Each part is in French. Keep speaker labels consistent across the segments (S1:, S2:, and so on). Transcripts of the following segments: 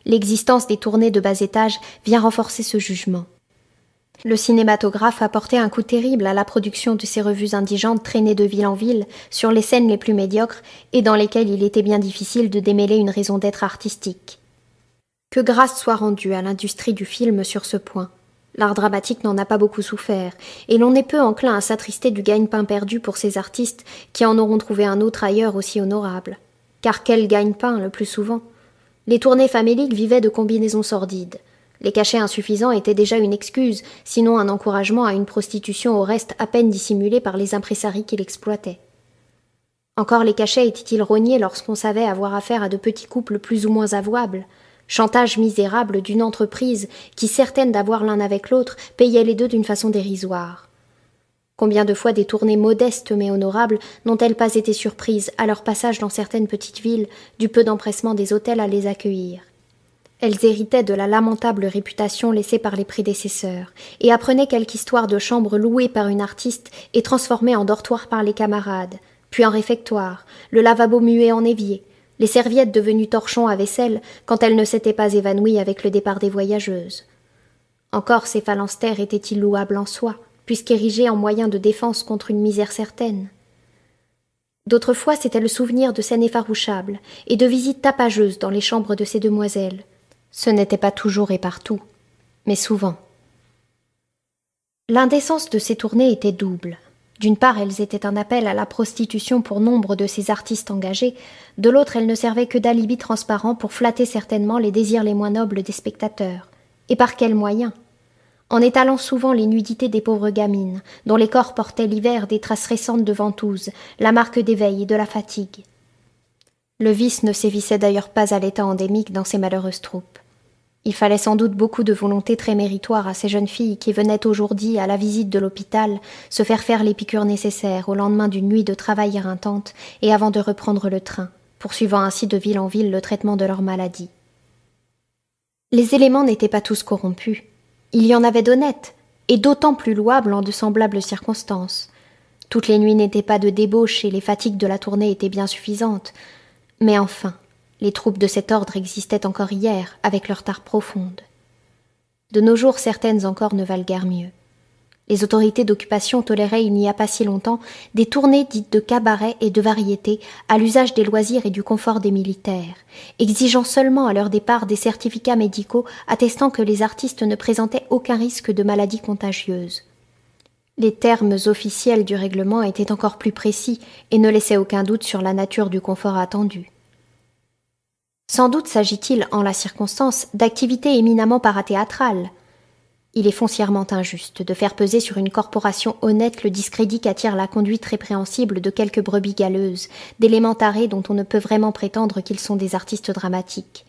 S1: L'existence des tournées de bas étage vient renforcer ce jugement. Le cinématographe apportait un coup terrible à la production de ces revues indigentes traînées de ville en ville sur les scènes les plus médiocres et dans lesquelles il était bien difficile de démêler une raison d'être artistique. Que grâce soit rendue à l'industrie du film sur ce point. L'art dramatique n'en a pas beaucoup souffert, et l'on est peu enclin à s'attrister du gagne-pain perdu pour ces artistes qui en auront trouvé un autre ailleurs aussi honorable. Car quel gagne-pain, le plus souvent? Les tournées faméliques vivaient de combinaisons sordides. Les cachets insuffisants étaient déjà une excuse, sinon un encouragement à une prostitution au reste à peine dissimulée par les impresaries qui l'exploitaient. Encore les cachets étaient-ils rognés lorsqu'on savait avoir affaire à de petits couples plus ou moins avouables? Chantage misérable d'une entreprise qui, certaine d'avoir l'un avec l'autre, payait les deux d'une façon dérisoire. Combien de fois des tournées modestes mais honorables n'ont-elles pas été surprises, à leur passage dans certaines petites villes, du peu d'empressement des hôtels à les accueillir? Elles héritaient de la lamentable réputation laissée par les prédécesseurs, et apprenaient quelque histoire de chambre louée par une artiste et transformée en dortoir par les camarades, puis en réfectoire, le lavabo muet en évier, les serviettes devenues torchons à vaisselle quand elles ne s'étaient pas évanouies avec le départ des voyageuses. Encore ces phalanstères étaient-ils louables en soi, puisqu'érigés en moyen de défense contre une misère certaine. D'autres fois, c'était le souvenir de scènes effarouchables et de visites tapageuses dans les chambres de ces demoiselles. Ce n'était pas toujours et partout, mais souvent. L'indécence de ces tournées était double. D'une part, elles étaient un appel à la prostitution pour nombre de ces artistes engagés, de l'autre, elles ne servaient que d'alibi transparent pour flatter certainement les désirs les moins nobles des spectateurs. Et par quels moyens? En étalant souvent les nudités des pauvres gamines, dont les corps portaient l'hiver des traces récentes de ventouses, la marque des veilles et de la fatigue. Le vice ne sévissait d'ailleurs pas à l'état endémique dans ces malheureuses troupes. Il fallait sans doute beaucoup de volonté très méritoire à ces jeunes filles qui venaient aujourd'hui, à la visite de l'hôpital, se faire les piqûres nécessaires au lendemain d'une nuit de travail éreintante et avant de reprendre le train, poursuivant ainsi de ville en ville le traitement de leur maladie. Les éléments n'étaient pas tous corrompus. Il y en avait d'honnêtes, et d'autant plus louables en de semblables circonstances. Toutes les nuits n'étaient pas de débauche et les fatigues de la tournée étaient bien suffisantes. Mais enfin, les troupes de cet ordre existaient encore hier, avec leur tare profonde. De nos jours, certaines encore ne valent guère mieux. Les autorités d'occupation toléraient il n'y a pas si longtemps des tournées dites de cabaret et de variété à l'usage des loisirs et du confort des militaires, exigeant seulement à leur départ des certificats médicaux attestant que les artistes ne présentaient aucun risque de maladie contagieuse. Les termes officiels du règlement étaient encore plus précis et ne laissaient aucun doute sur la nature du confort attendu. Sans doute s'agit-il, en la circonstance, d'activités éminemment parathéâtrales. Il est foncièrement injuste de faire peser sur une corporation honnête le discrédit qu'attire la conduite répréhensible de quelques brebis galeuses, d'éléments tarés dont on ne peut vraiment prétendre qu'ils sont des artistes dramatiques.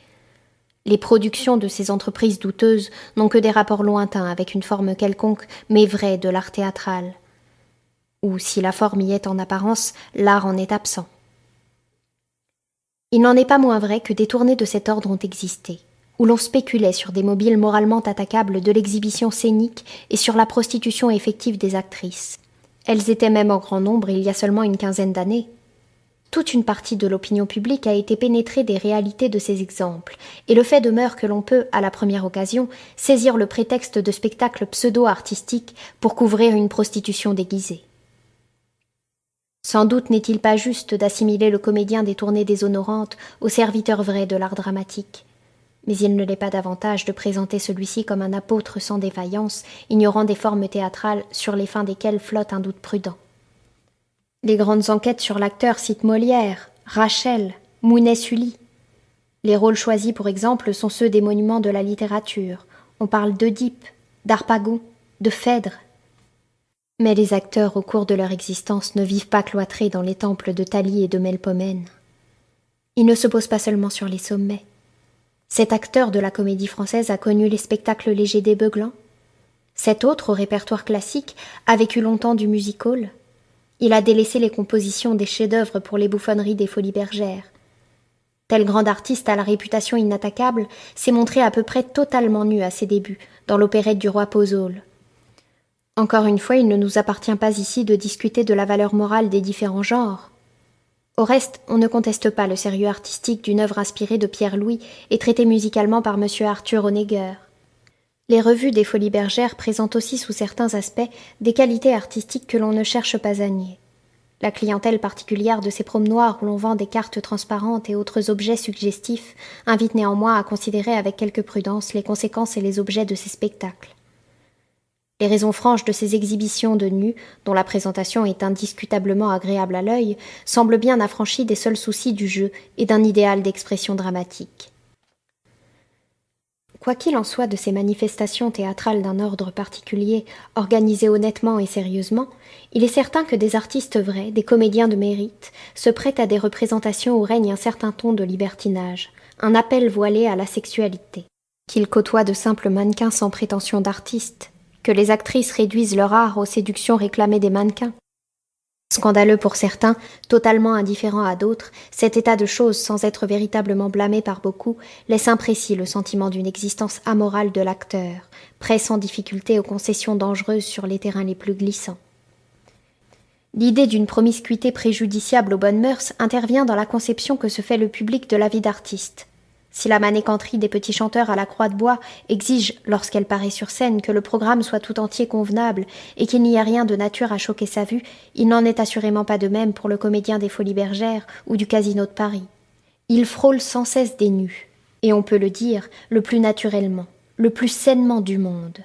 S1: Les productions de ces entreprises douteuses n'ont que des rapports lointains avec une forme quelconque, mais vraie, de l'art théâtral. Ou, si la forme y est en apparence, l'art en est absent. Il n'en est pas moins vrai que des tournées de cet ordre ont existé, où l'on spéculait sur des mobiles moralement attaquables de l'exhibition scénique et sur la prostitution effective des actrices. Elles étaient même en grand nombre il y a seulement une quinzaine d'années. Toute une partie de l'opinion publique a été pénétrée des réalités de ces exemples, et le fait demeure que l'on peut, à la première occasion, saisir le prétexte de spectacles pseudo-artistiques pour couvrir une prostitution déguisée. Sans doute n'est-il pas juste d'assimiler le comédien des tournées déshonorantes au serviteur vrai de l'art dramatique. Mais il ne l'est pas davantage de présenter celui-ci comme un apôtre sans défaillance, ignorant des formes théâtrales sur les fins desquelles flotte un doute prudent. Les grandes enquêtes sur l'acteur citent Molière, Rachel, Mounet-Sully. Les rôles choisis, pour exemple, sont ceux des monuments de la littérature. On parle d'Œdipe, d'Harpagon, de Phèdre. Mais les acteurs, au cours de leur existence, ne vivent pas cloîtrés dans les temples de Thalie et de Melpomène. Ils ne se posent pas seulement sur les sommets. Cet acteur de la comédie française a connu les spectacles légers des Beuglans. Cet autre, au répertoire classique, a vécu longtemps du music-hall. Il a délaissé les compositions des chefs-d'œuvre pour les bouffonneries des Folies Bergères. Tel grand artiste à la réputation inattaquable s'est montré à peu près totalement nu à ses débuts, dans l'opérette du roi Pozole. Encore une fois, il ne nous appartient pas ici de discuter de la valeur morale des différents genres. Au reste, on ne conteste pas le sérieux artistique d'une œuvre inspirée de Pierre Louis et traitée musicalement par M. Arthur Honegger. Les revues des Folies Bergères présentent aussi sous certains aspects des qualités artistiques que l'on ne cherche pas à nier. La clientèle particulière de ces promenoirs où l'on vend des cartes transparentes et autres objets suggestifs invite néanmoins à considérer avec quelque prudence les conséquences et les objets de ces spectacles. Les raisons franches de ces exhibitions de nus, dont la présentation est indiscutablement agréable à l'œil, semblent bien affranchies des seuls soucis du jeu et d'un idéal d'expression dramatique. Quoi qu'il en soit de ces manifestations théâtrales d'un ordre particulier, organisées honnêtement et sérieusement, il est certain que des artistes vrais, des comédiens de mérite, se prêtent à des représentations où règne un certain ton de libertinage, un appel voilé à la sexualité, qu'ils côtoient de simples mannequins sans prétention d'artistes, que les actrices réduisent leur art aux séductions réclamées des mannequins. Scandaleux pour certains, totalement indifférent à d'autres, cet état de choses, sans être véritablement blâmé par beaucoup, laisse imprécis le sentiment d'une existence amorale de l'acteur, prêt sans difficulté aux concessions dangereuses sur les terrains les plus glissants. L'idée d'une promiscuité préjudiciable aux bonnes mœurs intervient dans la conception que se fait le public de la vie d'artiste. Si la manécanterie des petits chanteurs à la croix de bois exige, lorsqu'elle paraît sur scène, que le programme soit tout entier convenable et qu'il n'y ait rien de nature à choquer sa vue, il n'en est assurément pas de même pour le comédien des Folies Bergères ou du Casino de Paris. Il frôle sans cesse des nus, et on peut le dire, le plus naturellement, le plus sainement du monde.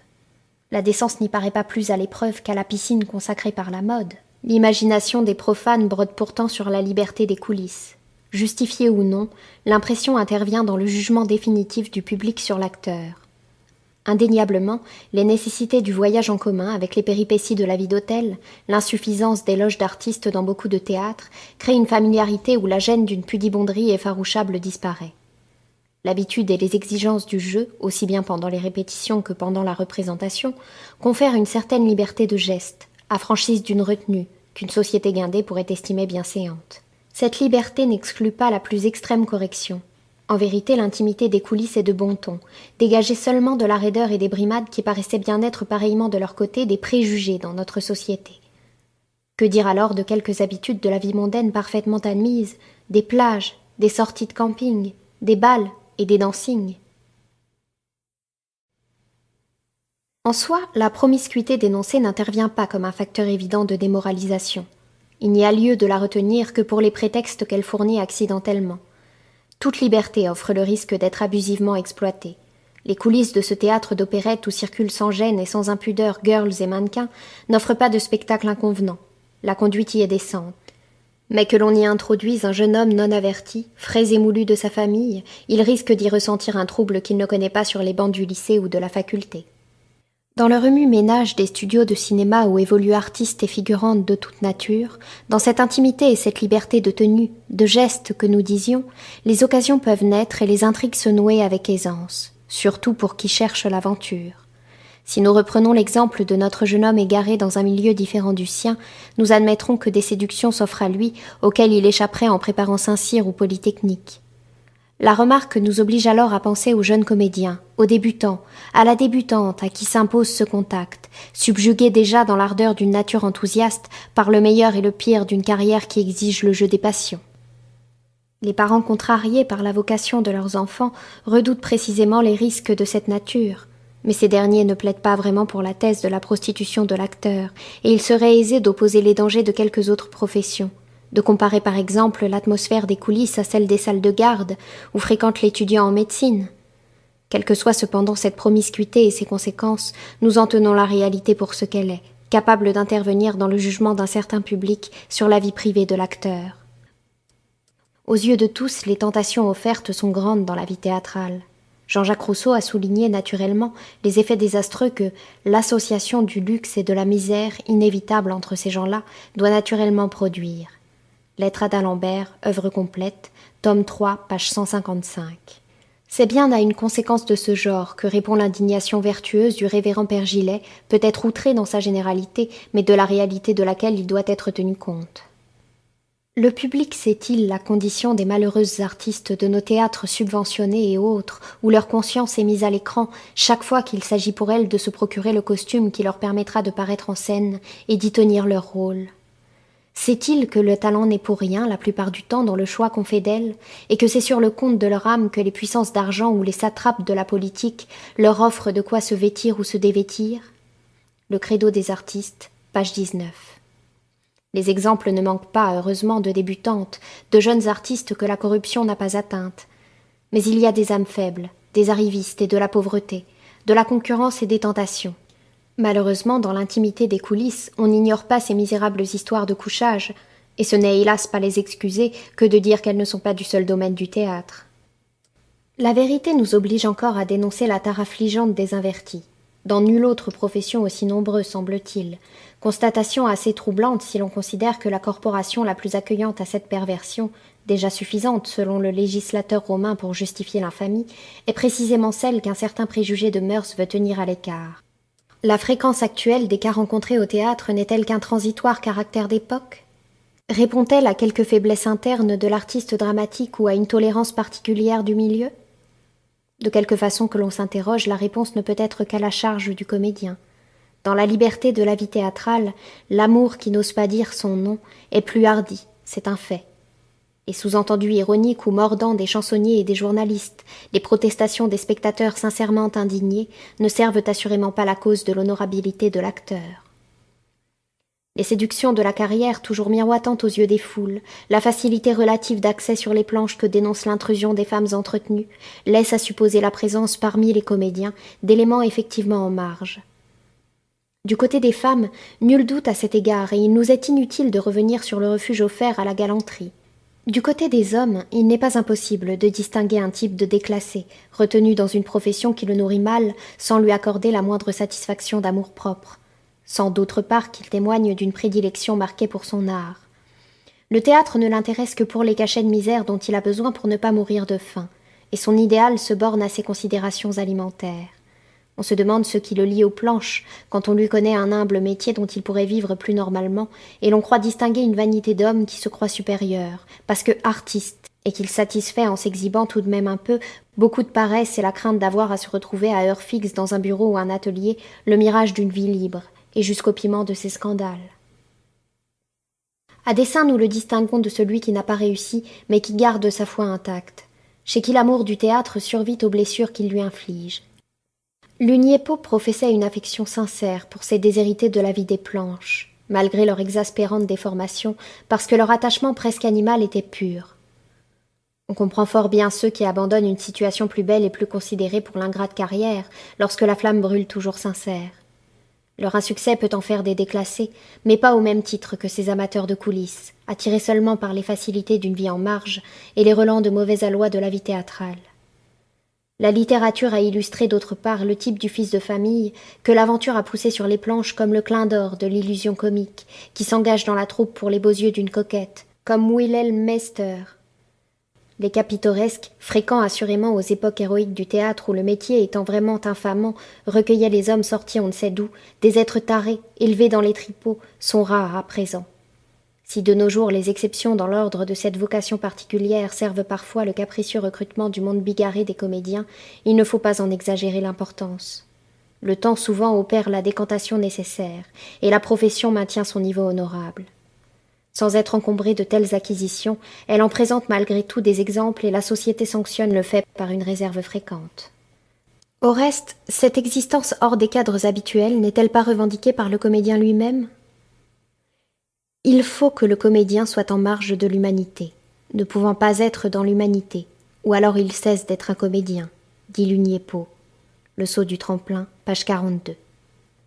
S1: La décence n'y paraît pas plus à l'épreuve qu'à la piscine consacrée par la mode. L'imagination des profanes brode pourtant sur la liberté des coulisses. Justifiée ou non, l'impression intervient dans le jugement définitif du public sur l'acteur. Indéniablement, les nécessités du voyage en commun avec les péripéties de la vie d'hôtel, l'insuffisance des loges d'artistes dans beaucoup de théâtres, créent une familiarité où la gêne d'une pudibonderie effarouchable disparaît. L'habitude et les exigences du jeu, aussi bien pendant les répétitions que pendant la représentation, confèrent une certaine liberté de geste, affranchissent d'une retenue, qu'une société guindée pourrait estimer bienséante. Cette liberté n'exclut pas la plus extrême correction. En vérité, l'intimité des coulisses est de bon ton, dégagée seulement de la raideur et des brimades qui paraissaient bien être pareillement de leur côté des préjugés dans notre société. Que dire alors de quelques habitudes de la vie mondaine parfaitement admises, des plages, des sorties de camping, des bals et des dancings? En soi, la promiscuité dénoncée n'intervient pas comme un facteur évident de démoralisation. Il n'y a lieu de la retenir que pour les prétextes qu'elle fournit accidentellement. Toute liberté offre le risque d'être abusivement exploitée. Les coulisses de ce théâtre d'opérette où circulent sans gêne et sans impudeur girls et mannequins n'offrent pas de spectacle inconvenant. La conduite y est décente. Mais que l'on y introduise un jeune homme non averti, frais et moulu de sa famille, il risque d'y ressentir un trouble qu'il ne connaît pas sur les bancs du lycée ou de la faculté. Dans le remue-ménage des studios de cinéma où évoluent artistes et figurantes de toute nature, dans cette intimité et cette liberté de tenue, de geste que nous disions, les occasions peuvent naître et les intrigues se nouer avec aisance, surtout pour qui cherche l'aventure. Si nous reprenons l'exemple de notre jeune homme égaré dans un milieu différent du sien, nous admettrons que des séductions s'offrent à lui, auxquelles il échapperait en préparant Saint-Cyr ou Polytechnique. La remarque nous oblige alors à penser aux jeunes comédiens, aux débutants, à la débutante à qui s'impose ce contact, subjugué déjà dans l'ardeur d'une nature enthousiaste par le meilleur et le pire d'une carrière qui exige le jeu des passions. Les parents contrariés par la vocation de leurs enfants redoutent précisément les risques de cette nature, mais ces derniers ne plaident pas vraiment pour la thèse de la prostitution de l'acteur, et il serait aisé d'opposer les dangers de quelques autres professions. De comparer par exemple l'atmosphère des coulisses à celle des salles de garde où fréquente l'étudiant en médecine. Quelle que soit cependant cette promiscuité et ses conséquences, nous en tenons la réalité pour ce qu'elle est, capable d'intervenir dans le jugement d'un certain public sur la vie privée de l'acteur. Aux yeux de tous, les tentations offertes sont grandes dans la vie théâtrale. Jean-Jacques Rousseau a souligné naturellement les effets désastreux que l'association du luxe et de la misère inévitable entre ces gens-là doit naturellement produire. Lettre à d'Alembert, œuvre complète, tome 3, page 155. C'est bien à une conséquence de ce genre que répond l'indignation vertueuse du révérend Père Gillet, peut-être outré dans sa généralité, mais de la réalité de laquelle il doit être tenu compte. Le public sait-il la condition des malheureuses artistes de nos théâtres subventionnés et autres, où leur conscience est mise à l'écran chaque fois qu'il s'agit pour elles de se procurer le costume qui leur permettra de paraître en scène et d'y tenir leur rôle? Sait-il que le talent n'est pour rien la plupart du temps dans le choix qu'on fait d'elles, et que c'est sur le compte de leur âme que les puissances d'argent ou les satrapes de la politique leur offrent de quoi se vêtir ou se dévêtir? Le credo des artistes, page 19. Les exemples ne manquent pas, heureusement, de débutantes, de jeunes artistes que la corruption n'a pas atteintes. Mais il y a des âmes faibles, des arrivistes et de la pauvreté, de la concurrence et des tentations. Malheureusement, dans l'intimité des coulisses, on n'ignore pas ces misérables histoires de couchage, et ce n'est hélas pas les excuser que de dire qu'elles ne sont pas du seul domaine du théâtre. La vérité nous oblige encore à dénoncer la tare affligeante des invertis. Dans nulle autre profession aussi nombreuse, semble-t-il. Constatation assez troublante si l'on considère que la corporation la plus accueillante à cette perversion, déjà suffisante selon le législateur romain pour justifier l'infamie, est précisément celle qu'un certain préjugé de mœurs veut tenir à l'écart. La fréquence actuelle des cas rencontrés au théâtre n'est-elle qu'un transitoire caractère d'époque? Répond-elle à quelque faiblesse interne de l'artiste dramatique ou à une tolérance particulière du milieu? De quelque façon que l'on s'interroge, la réponse ne peut être qu'à la charge du comédien. Dans la liberté de la vie théâtrale, l'amour qui n'ose pas dire son nom est plus hardi, c'est un fait. Les sous-entendus ironiques ou mordants des chansonniers et des journalistes, les protestations des spectateurs sincèrement indignés ne servent assurément pas la cause de l'honorabilité de l'acteur. Les séductions de la carrière toujours miroitantes aux yeux des foules, la facilité relative d'accès sur les planches que dénonce l'intrusion des femmes entretenues, laissent à supposer la présence parmi les comédiens d'éléments effectivement en marge. Du côté des femmes, nul doute à cet égard et il nous est inutile de revenir sur le refuge offert à la galanterie. Du côté des hommes, il n'est pas impossible de distinguer un type de déclassé, retenu dans une profession qui le nourrit mal, sans lui accorder la moindre satisfaction d'amour-propre, sans d'autre part qu'il témoigne d'une prédilection marquée pour son art. Le théâtre ne l'intéresse que pour les cachets de misère dont il a besoin pour ne pas mourir de faim, et son idéal se borne à ses considérations alimentaires. On se demande ce qui le lie aux planches, quand on lui connaît un humble métier dont il pourrait vivre plus normalement, et l'on croit distinguer une vanité d'homme qui se croit supérieure, parce que artiste, et qu'il satisfait en s'exhibant tout de même un peu, beaucoup de paresse et la crainte d'avoir à se retrouver à heure fixe dans un bureau ou un atelier, le mirage d'une vie libre, et jusqu'au piment de ses scandales. À dessein, nous le distinguons de celui qui n'a pas réussi, mais qui garde sa foi intacte, chez qui l'amour du théâtre survit aux blessures qu'il lui inflige. Lunier-Pot professait une affection sincère pour ces déshérités de la vie des planches, malgré leur exaspérante déformation, parce que leur attachement presque animal était pur. On comprend fort bien ceux qui abandonnent une situation plus belle et plus considérée pour l'ingrate carrière, lorsque la flamme brûle toujours sincère. Leur insuccès peut en faire des déclassés, mais pas au même titre que ces amateurs de coulisses, attirés seulement par les facilités d'une vie en marge et les relents de mauvais aloi de la vie théâtrale. La littérature a illustré d'autre part le type du fils de famille que l'aventure a poussé sur les planches comme le clin d'or de l'illusion comique, qui s'engage dans la troupe pour les beaux yeux d'une coquette, comme Wilhelm Meister. Les cas pittoresques, fréquents assurément aux époques héroïques du théâtre où le métier étant vraiment infamant, recueillait les hommes sortis on ne sait d'où, des êtres tarés, élevés dans les tripots, sont rares à présent. Si de nos jours les exceptions dans l'ordre de cette vocation particulière servent parfois le capricieux recrutement du monde bigarré des comédiens, il ne faut pas en exagérer l'importance. Le temps souvent opère la décantation nécessaire, et la profession maintient son niveau honorable. Sans être encombrée de telles acquisitions, elle en présente malgré tout des exemples et la société sanctionne le fait par une réserve fréquente. Au reste, cette existence hors des cadres habituels n'est-elle pas revendiquée par le comédien lui-même ? Il faut que le comédien soit en marge de l'humanité, ne pouvant pas être dans l'humanité, ou alors il cesse d'être un comédien, dit Lunier-Pot. Le saut du tremplin, page 42.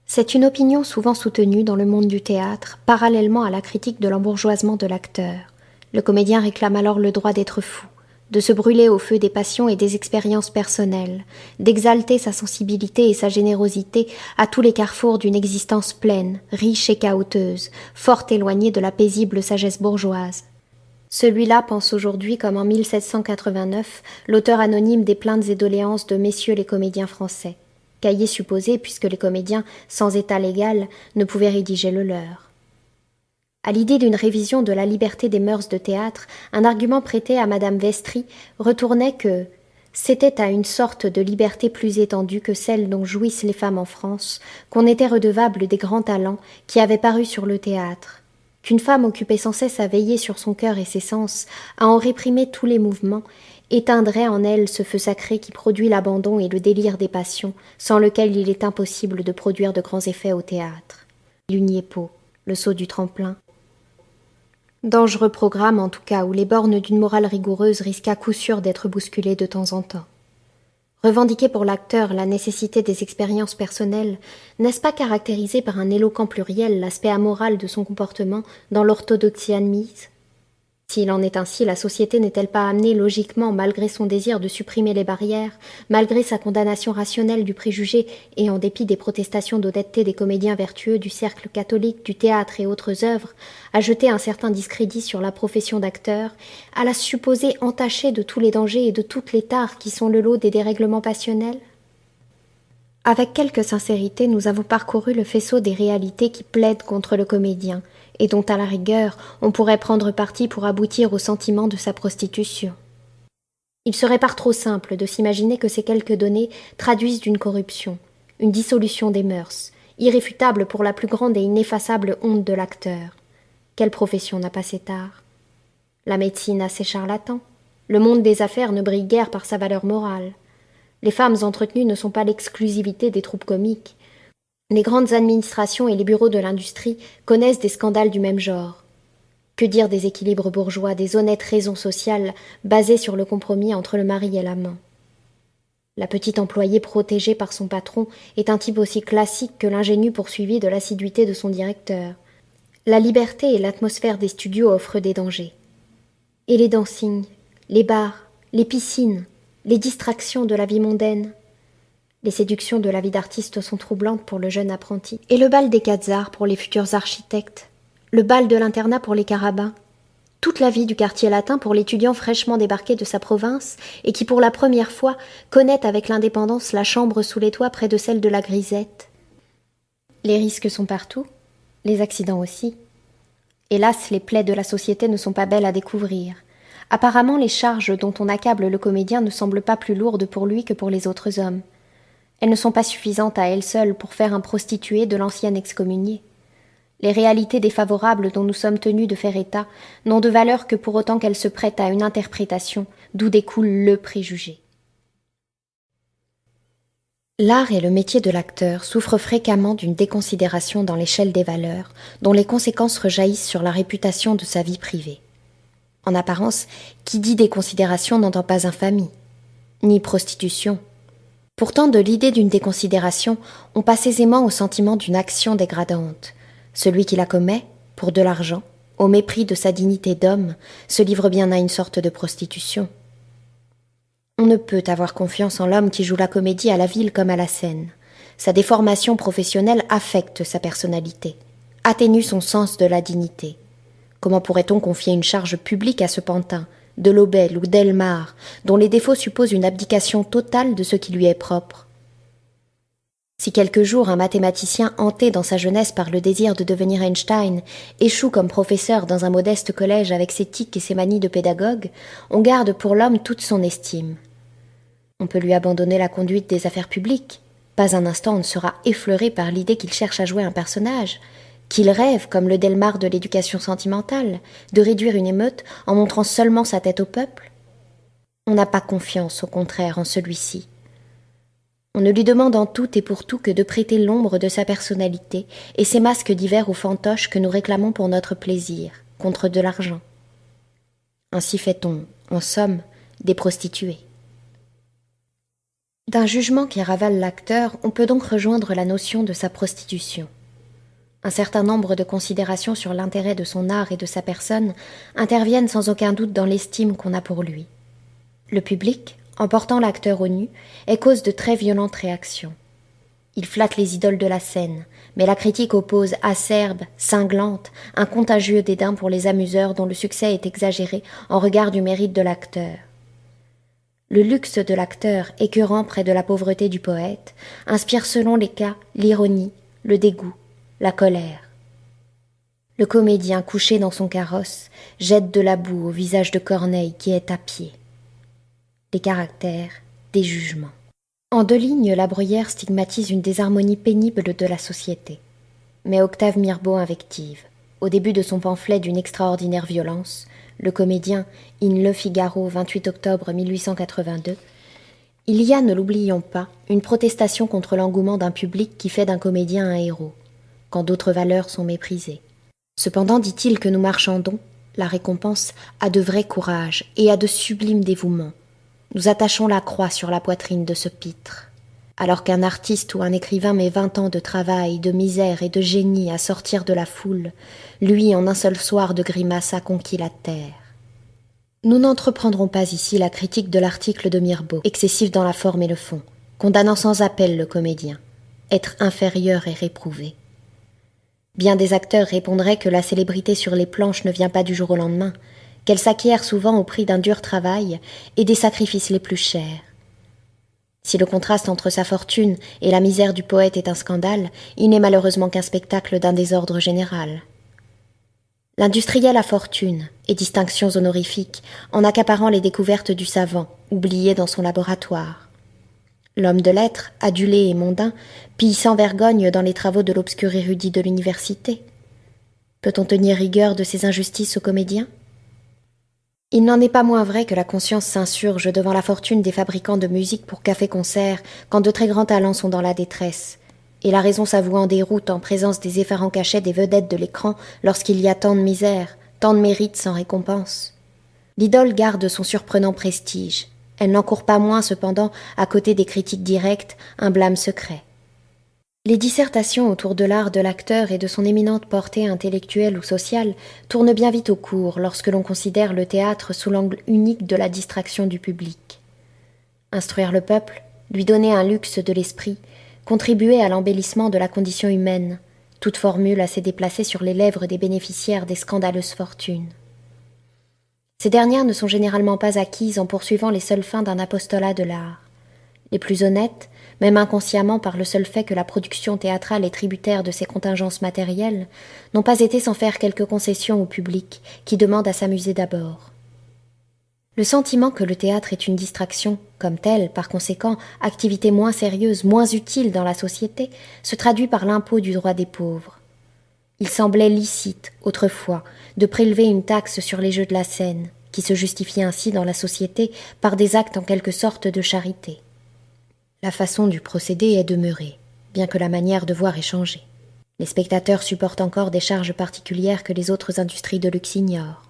S1: C'est une opinion souvent soutenue dans le monde du théâtre, parallèlement à la critique de l'embourgeoisement de l'acteur. Le comédien réclame alors le droit d'être fou, de se brûler au feu des passions et des expériences personnelles, d'exalter sa sensibilité et sa générosité à tous les carrefours d'une existence pleine, riche et cahoteuse, fort éloignée de la paisible sagesse bourgeoise. Celui-là pense aujourd'hui, comme en 1789, l'auteur anonyme des plaintes et doléances de messieurs les comédiens français. Cahier supposé puisque les comédiens, sans état légal, ne pouvaient rédiger le leur. À l'idée d'une révision de la liberté des mœurs de théâtre, un argument prêté à madame Vestry retournait que c'était à une sorte de liberté plus étendue que celle dont jouissent les femmes en France qu'on était redevable des grands talents qui avaient paru sur le théâtre. qu'une femme occupée sans cesse à veiller sur son cœur et ses sens, à en réprimer tous les mouvements, éteindrait en elle ce feu sacré qui produit l'abandon et le délire des passions, sans lequel il est impossible de produire de grands effets au théâtre. L'Uniepo, le saut du tremplin. Dangereux programme en tout cas où les bornes d'une morale rigoureuse risquent à coup sûr d'être bousculées de temps en temps. Revendiquer pour l'acteur la nécessité des expériences personnelles, n'est-ce pas caractériser par un éloquent pluriel l'aspect amoral de son comportement dans l'orthodoxie admise ? S'il en est ainsi, la société n'est-elle pas amenée logiquement, malgré son désir de supprimer les barrières, malgré sa condamnation rationnelle du préjugé et en dépit des protestations d'honnêteté des comédiens vertueux du cercle catholique, du théâtre et autres œuvres, à jeter un certain discrédit sur la profession d'acteur, à la supposer entachée de tous les dangers et de toutes les tares qui sont le lot des dérèglements passionnels ? Avec quelque sincérité, nous avons parcouru le faisceau des réalités qui plaident contre le comédien, et dont à la rigueur on pourrait prendre parti pour aboutir au sentiment de sa prostitution. Il serait par trop simple de s'imaginer que ces quelques données traduisent d'une corruption, une dissolution des mœurs, irréfutable pour la plus grande et ineffaçable honte de l'acteur. Quelle profession n'a pas cet art ? La médecine a ses charlatans. Le monde des affaires ne brille guère par sa valeur morale. Les femmes entretenues ne sont pas l'exclusivité des troupes comiques. Les grandes administrations et les bureaux de l'industrie connaissent des scandales du même genre. Que dire des équilibres bourgeois, des honnêtes raisons sociales basées sur le compromis entre le mari et l'amant ? La petite employée protégée par son patron est un type aussi classique que l'ingénu poursuivi de l'assiduité de son directeur. La liberté et l'atmosphère des studios offrent des dangers. Et les dancings, les bars, les piscines, les distractions de la vie mondaine. Les séductions de la vie d'artiste sont troublantes pour le jeune apprenti. Et le bal des Quat'z' pour les futurs architectes. Le bal de l'internat pour les carabins. Toute la vie du quartier latin pour l'étudiant fraîchement débarqué de sa province et qui pour la première fois connaît avec l'indépendance la chambre sous les toits près de celle de la grisette. Les risques sont partout, les accidents aussi. Hélas, les plaies de la société ne sont pas belles à découvrir. Apparemment, les charges dont on accable le comédien ne semblent pas plus lourdes pour lui que pour les autres hommes. Elles ne sont pas suffisantes à elles seules pour faire un prostitué de l'ancien excommunié. Les réalités défavorables dont nous sommes tenus de faire état n'ont de valeur que pour autant qu'elles se prêtent à une interprétation d'où découle le préjugé. L'art et le métier de l'acteur souffrent fréquemment d'une déconsidération dans l'échelle des valeurs, dont les conséquences rejaillissent sur la réputation de sa vie privée. En apparence, qui dit déconsidération n'entend pas infamie, ni prostitution. Pourtant, de l'idée d'une déconsidération, on passe aisément au sentiment d'une action dégradante. Celui qui la commet, pour de l'argent, au mépris de sa dignité d'homme, se livre bien à une sorte de prostitution. On ne peut avoir confiance en l'homme qui joue la comédie à la ville comme à la scène. Sa déformation professionnelle affecte sa personnalité, atténue son sens de la dignité. Comment pourrait-on confier une charge publique à ce pantin, de Lobel ou d'Elmar, dont les défauts supposent une abdication totale de ce qui lui est propre ? Si quelque jour un mathématicien hanté dans sa jeunesse par le désir de devenir Einstein échoue comme professeur dans un modeste collège avec ses tics et ses manies de pédagogue, on garde pour l'homme toute son estime. On peut lui abandonner la conduite des affaires publiques. Pas un instant on ne sera effleuré par l'idée qu'il cherche à jouer un personnage, qu'il rêve, comme le Delmar de l'éducation sentimentale, de réduire une émeute en montrant seulement sa tête au peuple. On n'a pas confiance, au contraire, en celui-ci. On ne lui demande en tout et pour tout que de prêter l'ombre de sa personnalité et ses masques divers aux fantoches que nous réclamons pour notre plaisir, contre de l'argent. Ainsi fait-on, en somme, des prostituées. D'un jugement qui ravale l'acteur, on peut donc rejoindre la notion de sa prostitution. Un certain nombre de considérations sur l'intérêt de son art et de sa personne interviennent sans aucun doute dans l'estime qu'on a pour lui. Le public, en portant l'acteur au nu, est cause de très violentes réactions. Il flatte les idoles de la scène, mais la critique oppose acerbe, cinglante, un contagieux dédain pour les amuseurs dont le succès est exagéré en regard du mérite de l'acteur. Le luxe de l'acteur, écœurant près de la pauvreté du poète, inspire selon les cas l'ironie, le dégoût, la colère. Le comédien couché dans son carrosse jette de la boue au visage de Corneille qui est à pied. Des caractères, des jugements. En 2 lignes, La Bruyère stigmatise une désharmonie pénible de la société. Mais Octave Mirbeau invective. Au début de son pamphlet d'une extraordinaire violence, le comédien in Le Figaro, 28 octobre 1882, il y a, ne l'oublions pas, une protestation contre l'engouement d'un public qui fait d'un comédien un héros, quand d'autres valeurs sont méprisées. Cependant, dit-il que nous marchandons, la récompense a de vrai courage et a de sublimes dévouements. Nous attachons la croix sur la poitrine de ce pitre. Alors qu'un artiste ou un écrivain met 20 ans de travail, de misère et de génie à sortir de la foule, lui, en un seul soir de grimace, a conquis la terre. Nous n'entreprendrons pas ici la critique de l'article de Mirbeau, excessif dans la forme et le fond, condamnant sans appel le comédien, être inférieur et réprouvé. Bien des acteurs répondraient que la célébrité sur les planches ne vient pas du jour au lendemain, qu'elle s'acquiert souvent au prix d'un dur travail et des sacrifices les plus chers. Si le contraste entre sa fortune et la misère du poète est un scandale, il n'est malheureusement qu'un spectacle d'un désordre général. L'industriel a fortune et distinctions honorifiques en accaparant les découvertes du savant, oublié dans son laboratoire. L'homme de lettres, adulé et mondain, pille sans vergogne dans les travaux de l'obscur érudit de l'université. Peut-on tenir rigueur de ces injustices aux comédiens ? Il n'en est pas moins vrai que la conscience s'insurge devant la fortune des fabricants de musique pour café-concert quand de très grands talents sont dans la détresse, et la raison s'avoue en déroute en présence des effarants cachets des vedettes de l'écran lorsqu'il y a tant de misère, tant de mérite sans récompense. L'idole garde son surprenant prestige. Elle n'encourt pas moins, cependant, à côté des critiques directes, un blâme secret. Les dissertations autour de l'art de l'acteur et de son éminente portée intellectuelle ou sociale tournent bien vite au cours lorsque l'on considère le théâtre sous l'angle unique de la distraction du public. Instruire le peuple, lui donner un luxe de l'esprit, contribuer à l'embellissement de la condition humaine, toute formule assez déplacée sur les lèvres des bénéficiaires des scandaleuses fortunes. Ces dernières ne sont généralement pas acquises en poursuivant les seules fins d'un apostolat de l'art. Les plus honnêtes, même inconsciemment par le seul fait que la production théâtrale est tributaire de ses contingences matérielles, n'ont pas été sans faire quelques concessions au public, qui demande à s'amuser d'abord. Le sentiment que le théâtre est une distraction, comme telle, par conséquent, activité moins sérieuse, moins utile dans la société, se traduit par l'impôt du droit des pauvres. Il semblait licite, autrefois, de prélever une taxe sur les jeux de la scène, qui se justifiait ainsi dans la société par des actes en quelque sorte de charité. La façon du procédé est demeurée, bien que la manière de voir ait changé. Les spectateurs supportent encore des charges particulières que les autres industries de luxe ignorent.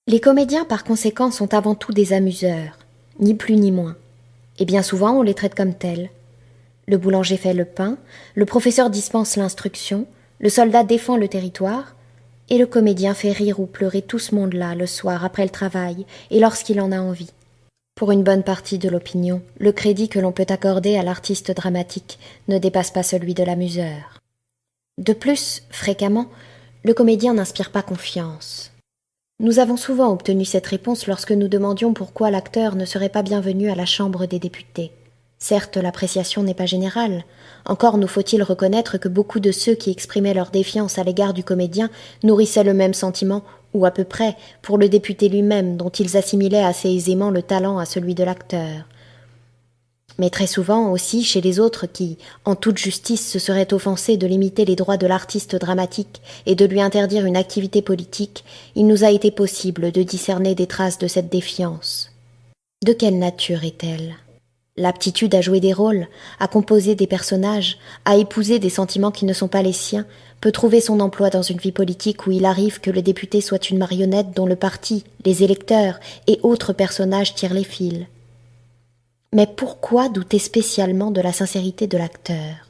S1: Les comédiens, par conséquent, sont avant tout des amuseurs, ni plus ni moins, et bien souvent on les traite comme tels. Le boulanger fait le pain, le professeur dispense l'instruction, le soldat défend le territoire, et le comédien fait rire ou pleurer tout ce monde-là le soir après le travail et lorsqu'il en a envie. Pour une bonne partie de l'opinion, le crédit que l'on peut accorder à l'artiste dramatique ne dépasse pas celui de l'amuseur. De plus, fréquemment, le comédien n'inspire pas confiance. Nous avons souvent obtenu cette réponse lorsque nous demandions pourquoi l'acteur ne serait pas bienvenu à la Chambre des députés. Certes, l'appréciation n'est pas générale. Encore nous faut-il reconnaître que beaucoup de ceux qui exprimaient leur défiance à l'égard du comédien nourrissaient le même sentiment, ou à peu près, pour le député lui-même, dont ils assimilaient assez aisément le talent à celui de l'acteur. Mais très souvent aussi chez les autres qui, en toute justice, se seraient offensés de limiter les droits de l'artiste dramatique et de lui interdire une activité politique, il nous a été possible de discerner des traces de cette défiance. De quelle nature est-elle ? L'aptitude à jouer des rôles, à composer des personnages, à épouser des sentiments qui ne sont pas les siens, peut trouver son emploi dans une vie politique où il arrive que le député soit une marionnette dont le parti, les électeurs et autres personnages tirent les fils. Mais pourquoi douter spécialement de la sincérité de l'acteur ?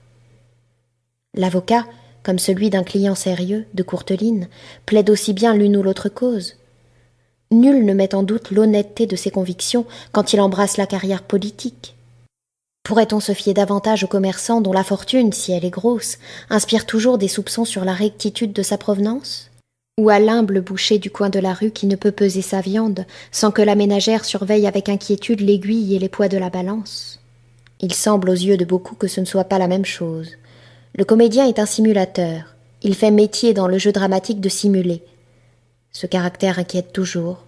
S1: L'avocat, comme celui d'un client sérieux, de Courteline, plaide aussi bien l'une ou l'autre cause. Nul ne met en doute l'honnêteté de ses convictions quand il embrasse la carrière politique. Pourrait-on se fier davantage au commerçant dont la fortune, si elle est grosse, inspire toujours des soupçons sur la rectitude de sa provenance ? Ou à l'humble boucher du coin de la rue qui ne peut peser sa viande sans que la ménagère surveille avec inquiétude l'aiguille et les poids de la balance ? Il semble aux yeux de beaucoup que ce ne soit pas la même chose. Le comédien est un simulateur. Il fait métier dans le jeu dramatique de simuler. Ce caractère inquiète toujours.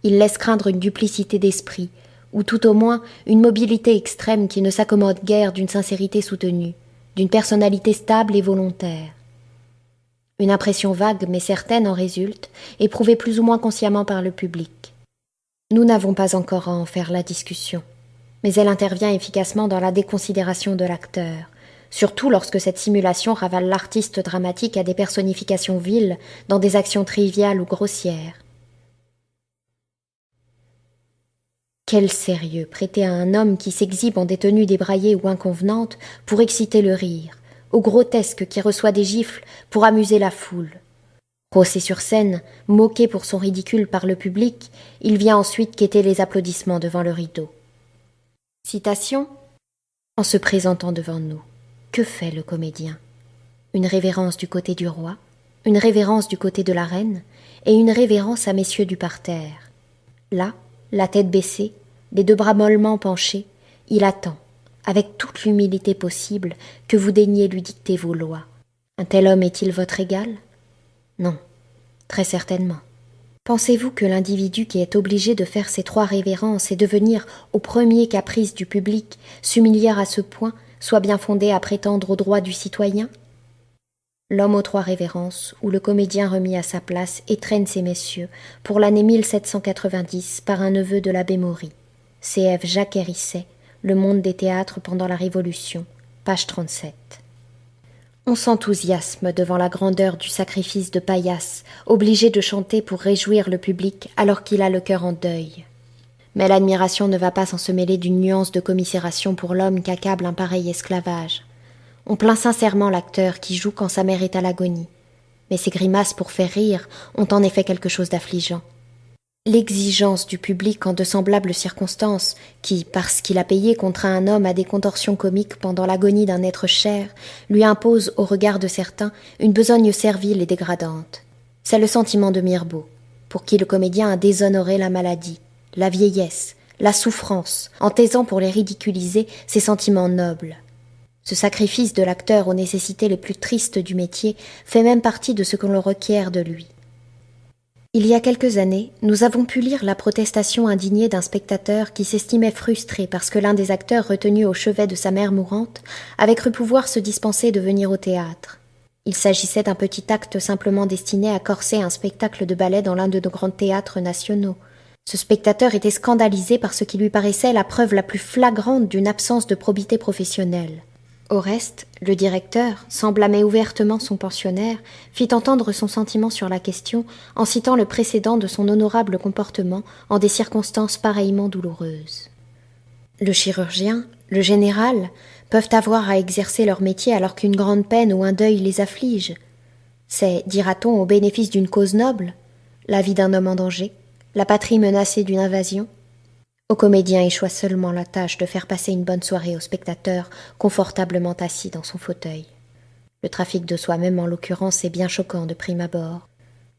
S1: Il laisse craindre une duplicité d'esprit, ou tout au moins une mobilité extrême qui ne s'accommode guère d'une sincérité soutenue, d'une personnalité stable et volontaire. Une impression vague mais certaine en résulte, éprouvée plus ou moins consciemment par le public. Nous n'avons pas encore à en faire la discussion, mais elle intervient efficacement dans la déconsidération de l'acteur, surtout lorsque cette simulation ravale l'artiste dramatique à des personnifications viles dans des actions triviales ou grossières. Quel sérieux prêter à un homme qui s'exhibe en des tenues débraillées ou inconvenantes pour exciter le rire, au grotesque qui reçoit des gifles pour amuser la foule. Rossé sur scène, moqué pour son ridicule par le public, il vient ensuite quêter les applaudissements devant le rideau. Citation : en se présentant devant nous, que fait le comédien ? Une révérence du côté du roi, une révérence du côté de la reine, et une révérence à messieurs du parterre. Là, la tête baissée, les deux bras mollement penchés, il attend, avec toute l'humilité possible, que vous daigniez lui dicter vos lois. Un tel homme est-il votre égal ? Non, très certainement. Pensez-vous que l'individu qui est obligé de faire ces trois révérences et de venir, au premier caprice du public, s'humilier à ce point, soit bien fondé à prétendre aux droits du citoyen ? L'homme aux trois révérences, où le comédien remis à sa place étrenne ces messieurs, pour l'année 1790, par un neveu de l'abbé Maury. C.F. Jacques Hérisset, Le monde des théâtres pendant la Révolution, page 37. On s'enthousiasme devant la grandeur du sacrifice de Paillasse, obligé de chanter pour réjouir le public alors qu'il a le cœur en deuil. Mais l'admiration ne va pas sans se mêler d'une nuance de commisération pour l'homme qu'accable un pareil esclavage. On plaint sincèrement l'acteur qui joue quand sa mère est à l'agonie. Mais ces grimaces pour faire rire ont en effet quelque chose d'affligeant. L'exigence du public en de semblables circonstances, qui, parce qu'il a payé, contraint un homme à des contorsions comiques pendant l'agonie d'un être cher, lui impose, au regard de certains, une besogne servile et dégradante. C'est le sentiment de Mirbeau, pour qui le comédien a déshonoré la maladie, la vieillesse, la souffrance, en taisant pour les ridiculiser ces sentiments nobles. Ce sacrifice de l'acteur aux nécessités les plus tristes du métier fait même partie de ce que l'on requiert de lui. Il y a quelques années, nous avons pu lire la protestation indignée d'un spectateur qui s'estimait frustré parce que l'un des acteurs retenus au chevet de sa mère mourante avait cru pouvoir se dispenser de venir au théâtre. Il s'agissait d'un petit acte simplement destiné à corser un spectacle de ballet dans l'un de nos grands théâtres nationaux. Ce spectateur était scandalisé par ce qui lui paraissait la preuve la plus flagrante d'une absence de probité professionnelle. Au reste, le directeur, sans blâmer ouvertement son pensionnaire, fit entendre son sentiment sur la question en citant le précédent de son honorable comportement en des circonstances pareillement douloureuses. Le chirurgien, le général, peuvent avoir à exercer leur métier alors qu'une grande peine ou un deuil les afflige. C'est, dira-t-on, au bénéfice d'une cause noble, la vie d'un homme en danger, la patrie menacée d'une invasion. Au comédien échoit seulement la tâche de faire passer une bonne soirée au spectateur confortablement assis dans son fauteuil. Le trafic de soi-même, en l'occurrence, est bien choquant de prime abord.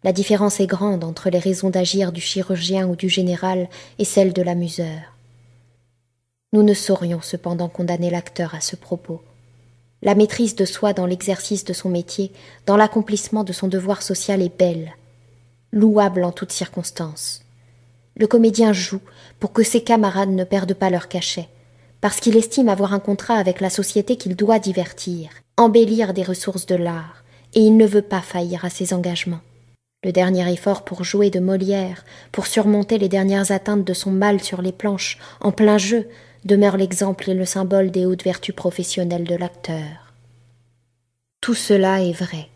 S1: La différence est grande entre les raisons d'agir du chirurgien ou du général et celles de l'amuseur. Nous ne saurions cependant condamner l'acteur à ce propos. La maîtrise de soi dans l'exercice de son métier, dans l'accomplissement de son devoir social est belle, louable en toutes circonstances. Le comédien joue pour que ses camarades ne perdent pas leur cachet, parce qu'il estime avoir un contrat avec la société qu'il doit divertir, embellir des ressources de l'art, et il ne veut pas faillir à ses engagements. Le dernier effort pour jouer de Molière, pour surmonter les dernières atteintes de son mal sur les planches, en plein jeu, demeure l'exemple et le symbole des hautes vertus professionnelles de l'acteur. Tout cela est vrai.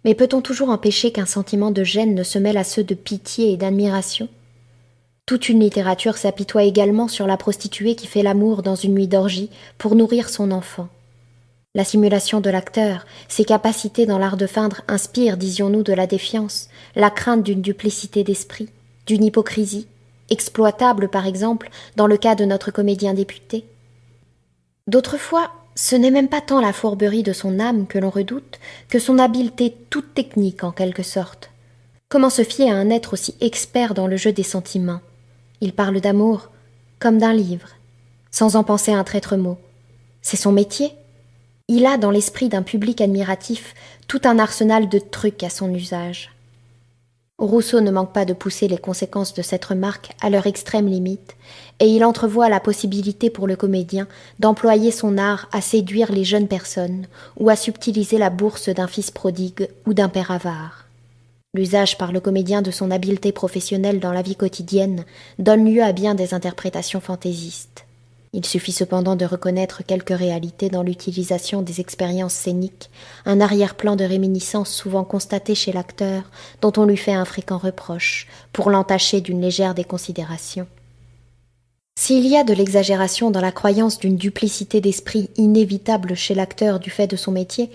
S1: Mais peut-on toujours empêcher qu'un sentiment de gêne ne se mêle à ceux de pitié et d'admiration ? Toute une littérature s'apitoie également sur la prostituée qui fait l'amour dans une nuit d'orgie pour nourrir son enfant. La simulation de l'acteur, ses capacités dans l'art de feindre inspirent, disions-nous, de la défiance, la crainte d'une duplicité d'esprit, d'une hypocrisie, exploitable par exemple dans le cas de notre comédien député. D'autres fois, ce n'est même pas tant la fourberie de son âme que l'on redoute que son habileté toute technique en quelque sorte. Comment se fier à un être aussi expert dans le jeu des sentiments ? Il parle d'amour comme d'un livre, sans en penser un traître mot. C'est son métier. Il a dans l'esprit d'un public admiratif tout un arsenal de trucs à son usage. Rousseau ne manque pas de pousser les conséquences de cette remarque à leur extrême limite, et il entrevoit la possibilité pour le comédien d'employer son art à séduire les jeunes personnes ou à subtiliser la bourse d'un fils prodigue ou d'un père avare. L'usage par le comédien de son habileté professionnelle dans la vie quotidienne donne lieu à bien des interprétations fantaisistes. Il suffit cependant de reconnaître quelques réalités dans l'utilisation des expériences scéniques, un arrière-plan de réminiscence souvent constaté chez l'acteur, dont on lui fait un fréquent reproche, pour l'entacher d'une légère déconsidération. S'il y a de l'exagération dans la croyance d'une duplicité d'esprit inévitable chez l'acteur du fait de son métier,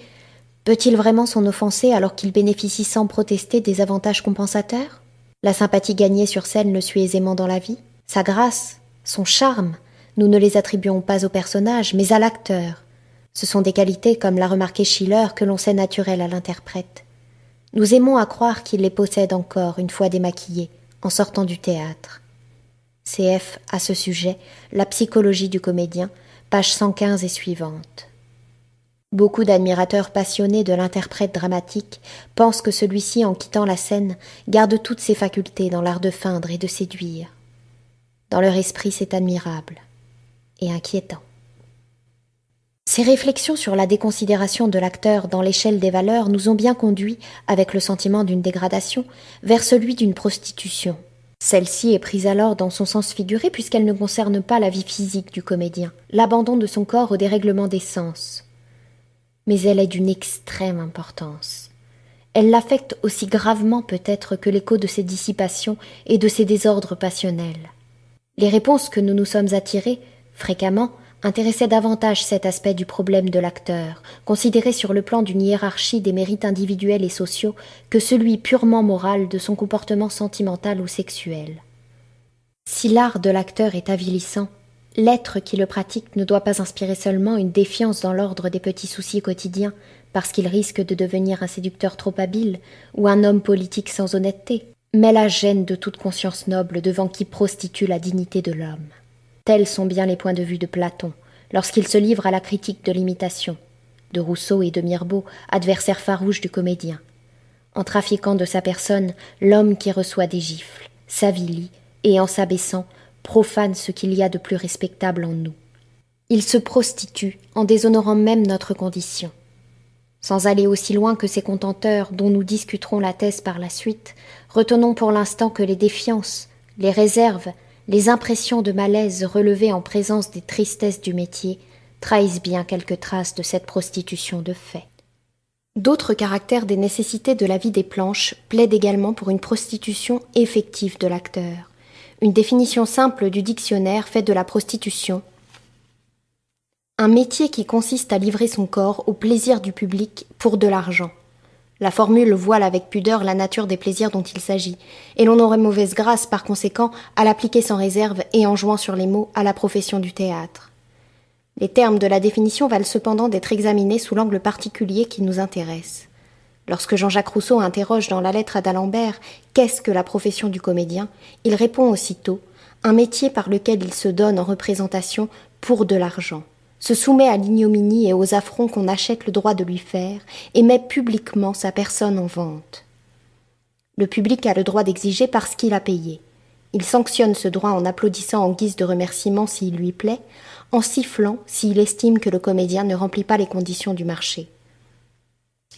S1: peut-il vraiment s'en offenser alors qu'il bénéficie sans protester des avantages compensateurs ? La sympathie gagnée sur scène le suit aisément dans la vie. Sa grâce, son charme, nous ne les attribuons pas au personnage, mais à l'acteur. Ce sont des qualités, comme l'a remarqué Schiller, que l'on sait naturelles à l'interprète. Nous aimons à croire qu'il les possède encore, une fois démaquillé, en sortant du théâtre. Cf. à ce sujet, La psychologie du comédien, page 115 et suivante. Beaucoup d'admirateurs passionnés de l'interprète dramatique pensent que celui-ci, en quittant la scène, garde toutes ses facultés dans l'art de feindre et de séduire. Dans leur esprit, c'est admirable et inquiétant. Ces réflexions sur la déconsidération de l'acteur dans l'échelle des valeurs nous ont bien conduits, avec le sentiment d'une dégradation, vers celui d'une prostitution. Celle-ci est prise alors dans son sens figuré puisqu'elle ne concerne pas la vie physique du comédien, l'abandon de son corps au dérèglement des sens. Mais elle est d'une extrême importance. Elle l'affecte aussi gravement peut-être que l'écho de ses dissipations et de ses désordres passionnels. Les réponses que nous nous sommes attirées, fréquemment, intéressaient davantage cet aspect du problème de l'acteur, considéré sur le plan d'une hiérarchie des mérites individuels et sociaux, que celui purement moral de son comportement sentimental ou sexuel. Si l'art de l'acteur est avilissant, l'être qui le pratique ne doit pas inspirer seulement une défiance dans l'ordre des petits soucis quotidiens, parce qu'il risque de devenir un séducteur trop habile ou un homme politique sans honnêteté, mais la gêne de toute conscience noble devant qui prostitue la dignité de l'homme. Tels sont bien les points de vue de Platon, lorsqu'il se livre à la critique de l'imitation, de Rousseau et de Mirbeau, adversaires farouches du comédien. En trafiquant de sa personne, l'homme qui reçoit des gifles, s'avilit, et en s'abaissant, profane ce qu'il y a de plus respectable en nous. Il se prostitue en déshonorant même notre condition. Sans aller aussi loin que ces contenteurs dont nous discuterons la thèse par la suite, retenons pour l'instant que les défiances, les réserves, les impressions de malaise relevées en présence des tristesses du métier trahissent bien quelques traces de cette prostitution de fait. D'autres caractères des nécessités de la vie des planches plaident également pour une prostitution effective de l'acteur. Une définition simple du dictionnaire fait de la prostitution un métier qui consiste à livrer son corps au plaisir du public pour de l'argent. La formule voile avec pudeur la nature des plaisirs dont il s'agit, et l'on aurait mauvaise grâce par conséquent à l'appliquer sans réserve et en jouant sur les mots à la profession du théâtre. Les termes de la définition valent cependant d'être examinés sous l'angle particulier qui nous intéresse. Lorsque Jean-Jacques Rousseau interroge dans la lettre à d'Alembert « Qu'est-ce que la profession du comédien ?», il répond aussitôt « Un métier par lequel il se donne en représentation pour de l'argent. Se soumet à l'ignominie et aux affronts qu'on achète le droit de lui faire et met publiquement sa personne en vente. Le public a le droit d'exiger parce qu'il a payé. Il sanctionne ce droit en applaudissant en guise de remerciement s'il lui plaît, en sifflant s'il estime que le comédien ne remplit pas les conditions du marché.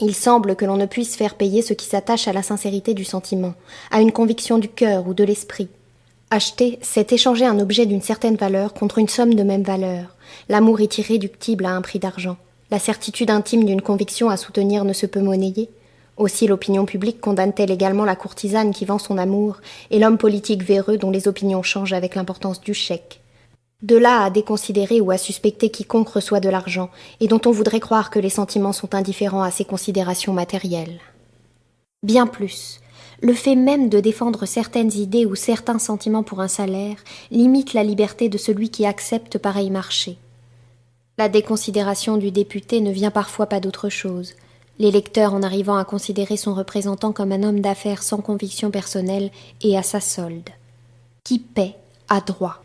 S1: Il semble que l'on ne puisse faire payer ce qui s'attache à la sincérité du sentiment, à une conviction du cœur ou de l'esprit. Acheter, c'est échanger un objet d'une certaine valeur contre une somme de même valeur. L'amour est irréductible à un prix d'argent. La certitude intime d'une conviction à soutenir ne se peut monnayer. Aussi l'opinion publique condamne-t-elle également la courtisane qui vend son amour et l'homme politique véreux dont les opinions changent avec l'importance du chèque. De là à déconsidérer ou à suspecter quiconque reçoit de l'argent et dont on voudrait croire que les sentiments sont indifférents à ces considérations matérielles. Bien plus, le fait même de défendre certaines idées ou certains sentiments pour un salaire limite la liberté de celui qui accepte pareil marché. La déconsidération du député ne vient parfois pas d'autre chose. L'électeur, en arrivant à considérer son représentant comme un homme d'affaires sans conviction personnelle et à sa solde. Qui paie a droit.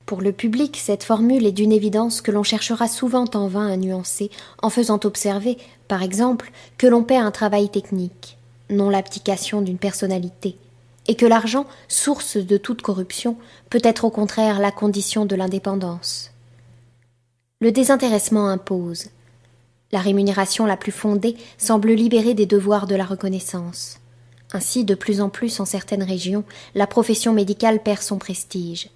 S1: Pour le public, cette formule est d'une évidence que l'on cherchera souvent en vain à nuancer en faisant observer, par exemple, que l'on paie un travail technique. non l'abdication d'une personnalité, et que l'argent, source de toute corruption, peut être au contraire la condition de l'indépendance. Le désintéressement impose. La rémunération la plus fondée semble libérer des devoirs de la reconnaissance. Ainsi, de plus en plus en certaines régions, la profession médicale perd son prestige.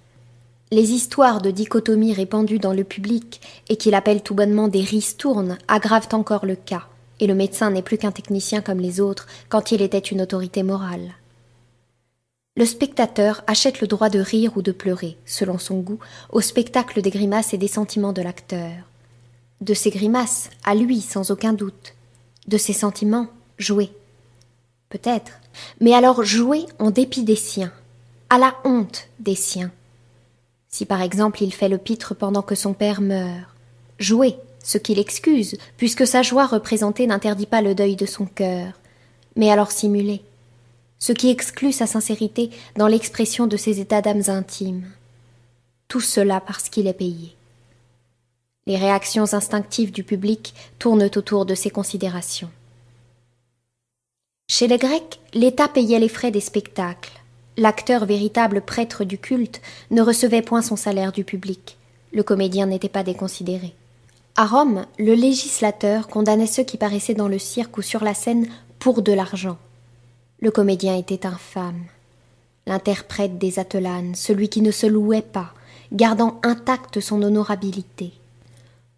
S1: Les histoires de dichotomie répandues dans le public et qu'il appelle tout bonnement des ristournes aggravent encore le cas, et le médecin n'est plus qu'un technicien comme les autres quand il était une autorité morale. Le spectateur achète le droit de rire ou de pleurer, selon son goût, au spectacle des grimaces et des sentiments de l'acteur. De ses grimaces, à lui, sans aucun doute. De ses sentiments, jouer. Peut-être, mais alors jouer en dépit des siens, à la honte des siens. Si par exemple il fait le pitre pendant que son père meurt, jouer, ce qui l'excuse, puisque sa joie représentée n'interdit pas le deuil de son cœur, mais alors simuler, ce qui exclut sa sincérité dans l'expression de ses états d'âmes intimes. Tout cela parce qu'il est payé. Les réactions instinctives du public tournent autour de ces considérations. Chez les Grecs, l'État payait les frais des spectacles. L'acteur, véritable prêtre du culte, ne recevait point son salaire du public. Le comédien n'était pas déconsidéré. À Rome, le législateur condamnait ceux qui paraissaient dans le cirque ou sur la scène pour de l'argent. Le comédien était infâme. L'interprète des Atelanes, celui qui ne se louait pas, gardant intacte son honorabilité.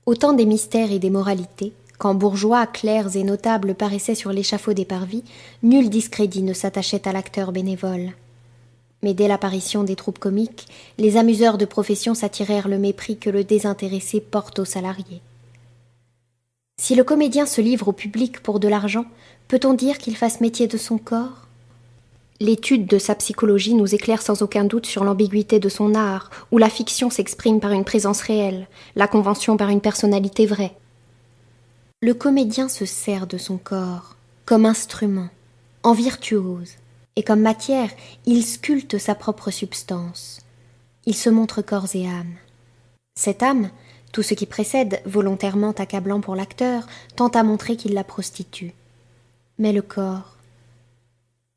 S1: Au temps des mystères et des moralités, quand bourgeois, clercs et notables paraissaient sur l'échafaud des parvis, nul discrédit ne s'attachait à l'acteur bénévole. Mais dès l'apparition des troupes comiques, les amuseurs de profession s'attirèrent le mépris que le désintéressé porte aux salariés. Si le comédien se livre au public pour de l'argent, peut-on dire qu'il fasse métier de son corps ? L'étude de sa psychologie nous éclaire sans aucun doute sur l'ambiguïté de son art, où la fiction s'exprime par une présence réelle, la convention par une personnalité vraie. Le comédien se sert de son corps, comme instrument, en virtuose, et comme matière, il sculpte sa propre substance. Il se montre corps et âme. Cette âme, tout ce qui précède, volontairement accablant pour l'acteur, tend à montrer qu'il la prostitue. Mais le corps...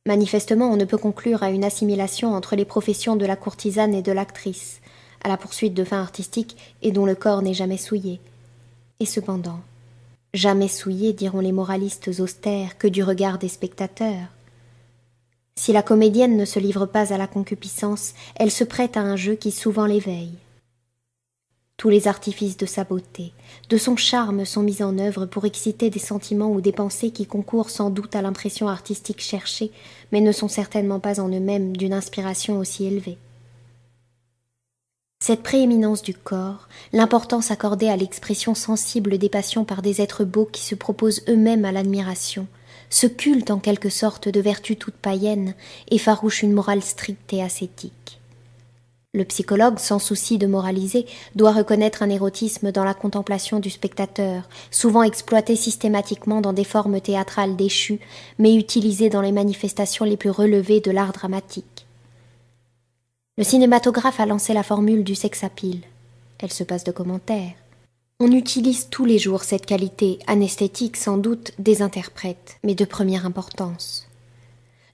S1: Manifestement, on ne peut conclure à une assimilation entre les professions de la courtisane et de l'actrice, à la poursuite de fins artistiques et dont le corps n'est jamais souillé. Et cependant, jamais souillé, diront les moralistes austères, que du regard des spectateurs. Si la comédienne ne se livre pas à la concupiscence, elle se prête à un jeu qui souvent l'éveille. Tous les artifices de sa beauté, de son charme sont mis en œuvre pour exciter des sentiments ou des pensées qui concourent sans doute à l'impression artistique cherchée, mais ne sont certainement pas en eux-mêmes d'une inspiration aussi élevée. Cette prééminence du corps, l'importance accordée à l'expression sensible des passions par des êtres beaux qui se proposent eux-mêmes à l'admiration, ce culte en quelque sorte de vertu toute païenne, effarouche une morale stricte et ascétique. Le psychologue, sans souci de moraliser, doit reconnaître un érotisme dans la contemplation du spectateur, souvent exploité systématiquement dans des formes théâtrales déchues, mais utilisé dans les manifestations les plus relevées de l'art dramatique. Le cinématographe a lancé la formule du sex-appeal. Elle se passe de commentaires. On utilise tous les jours cette qualité, anesthétique sans doute, des interprètes, mais de première importance.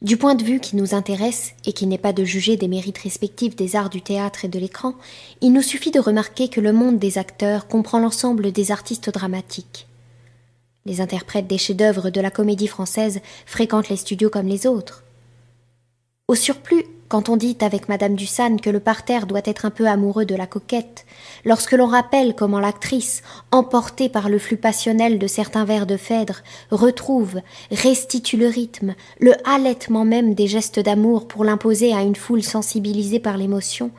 S1: Du point de vue qui nous intéresse, et qui n'est pas de juger des mérites respectifs des arts du théâtre et de l'écran, il nous suffit de remarquer que le monde des acteurs comprend l'ensemble des artistes dramatiques. Les interprètes des chefs-d'œuvre de la comédie française fréquentent les studios comme les autres. Au surplus, quand on dit avec Madame Dussan que le parterre doit être un peu amoureux de la coquette, lorsque l'on rappelle comment l'actrice, emportée par le flux passionnel de certains vers de Phèdre, retrouve, restitue le rythme, le halètement même des gestes d'amour pour l'imposer à une foule sensibilisée par l'émotion,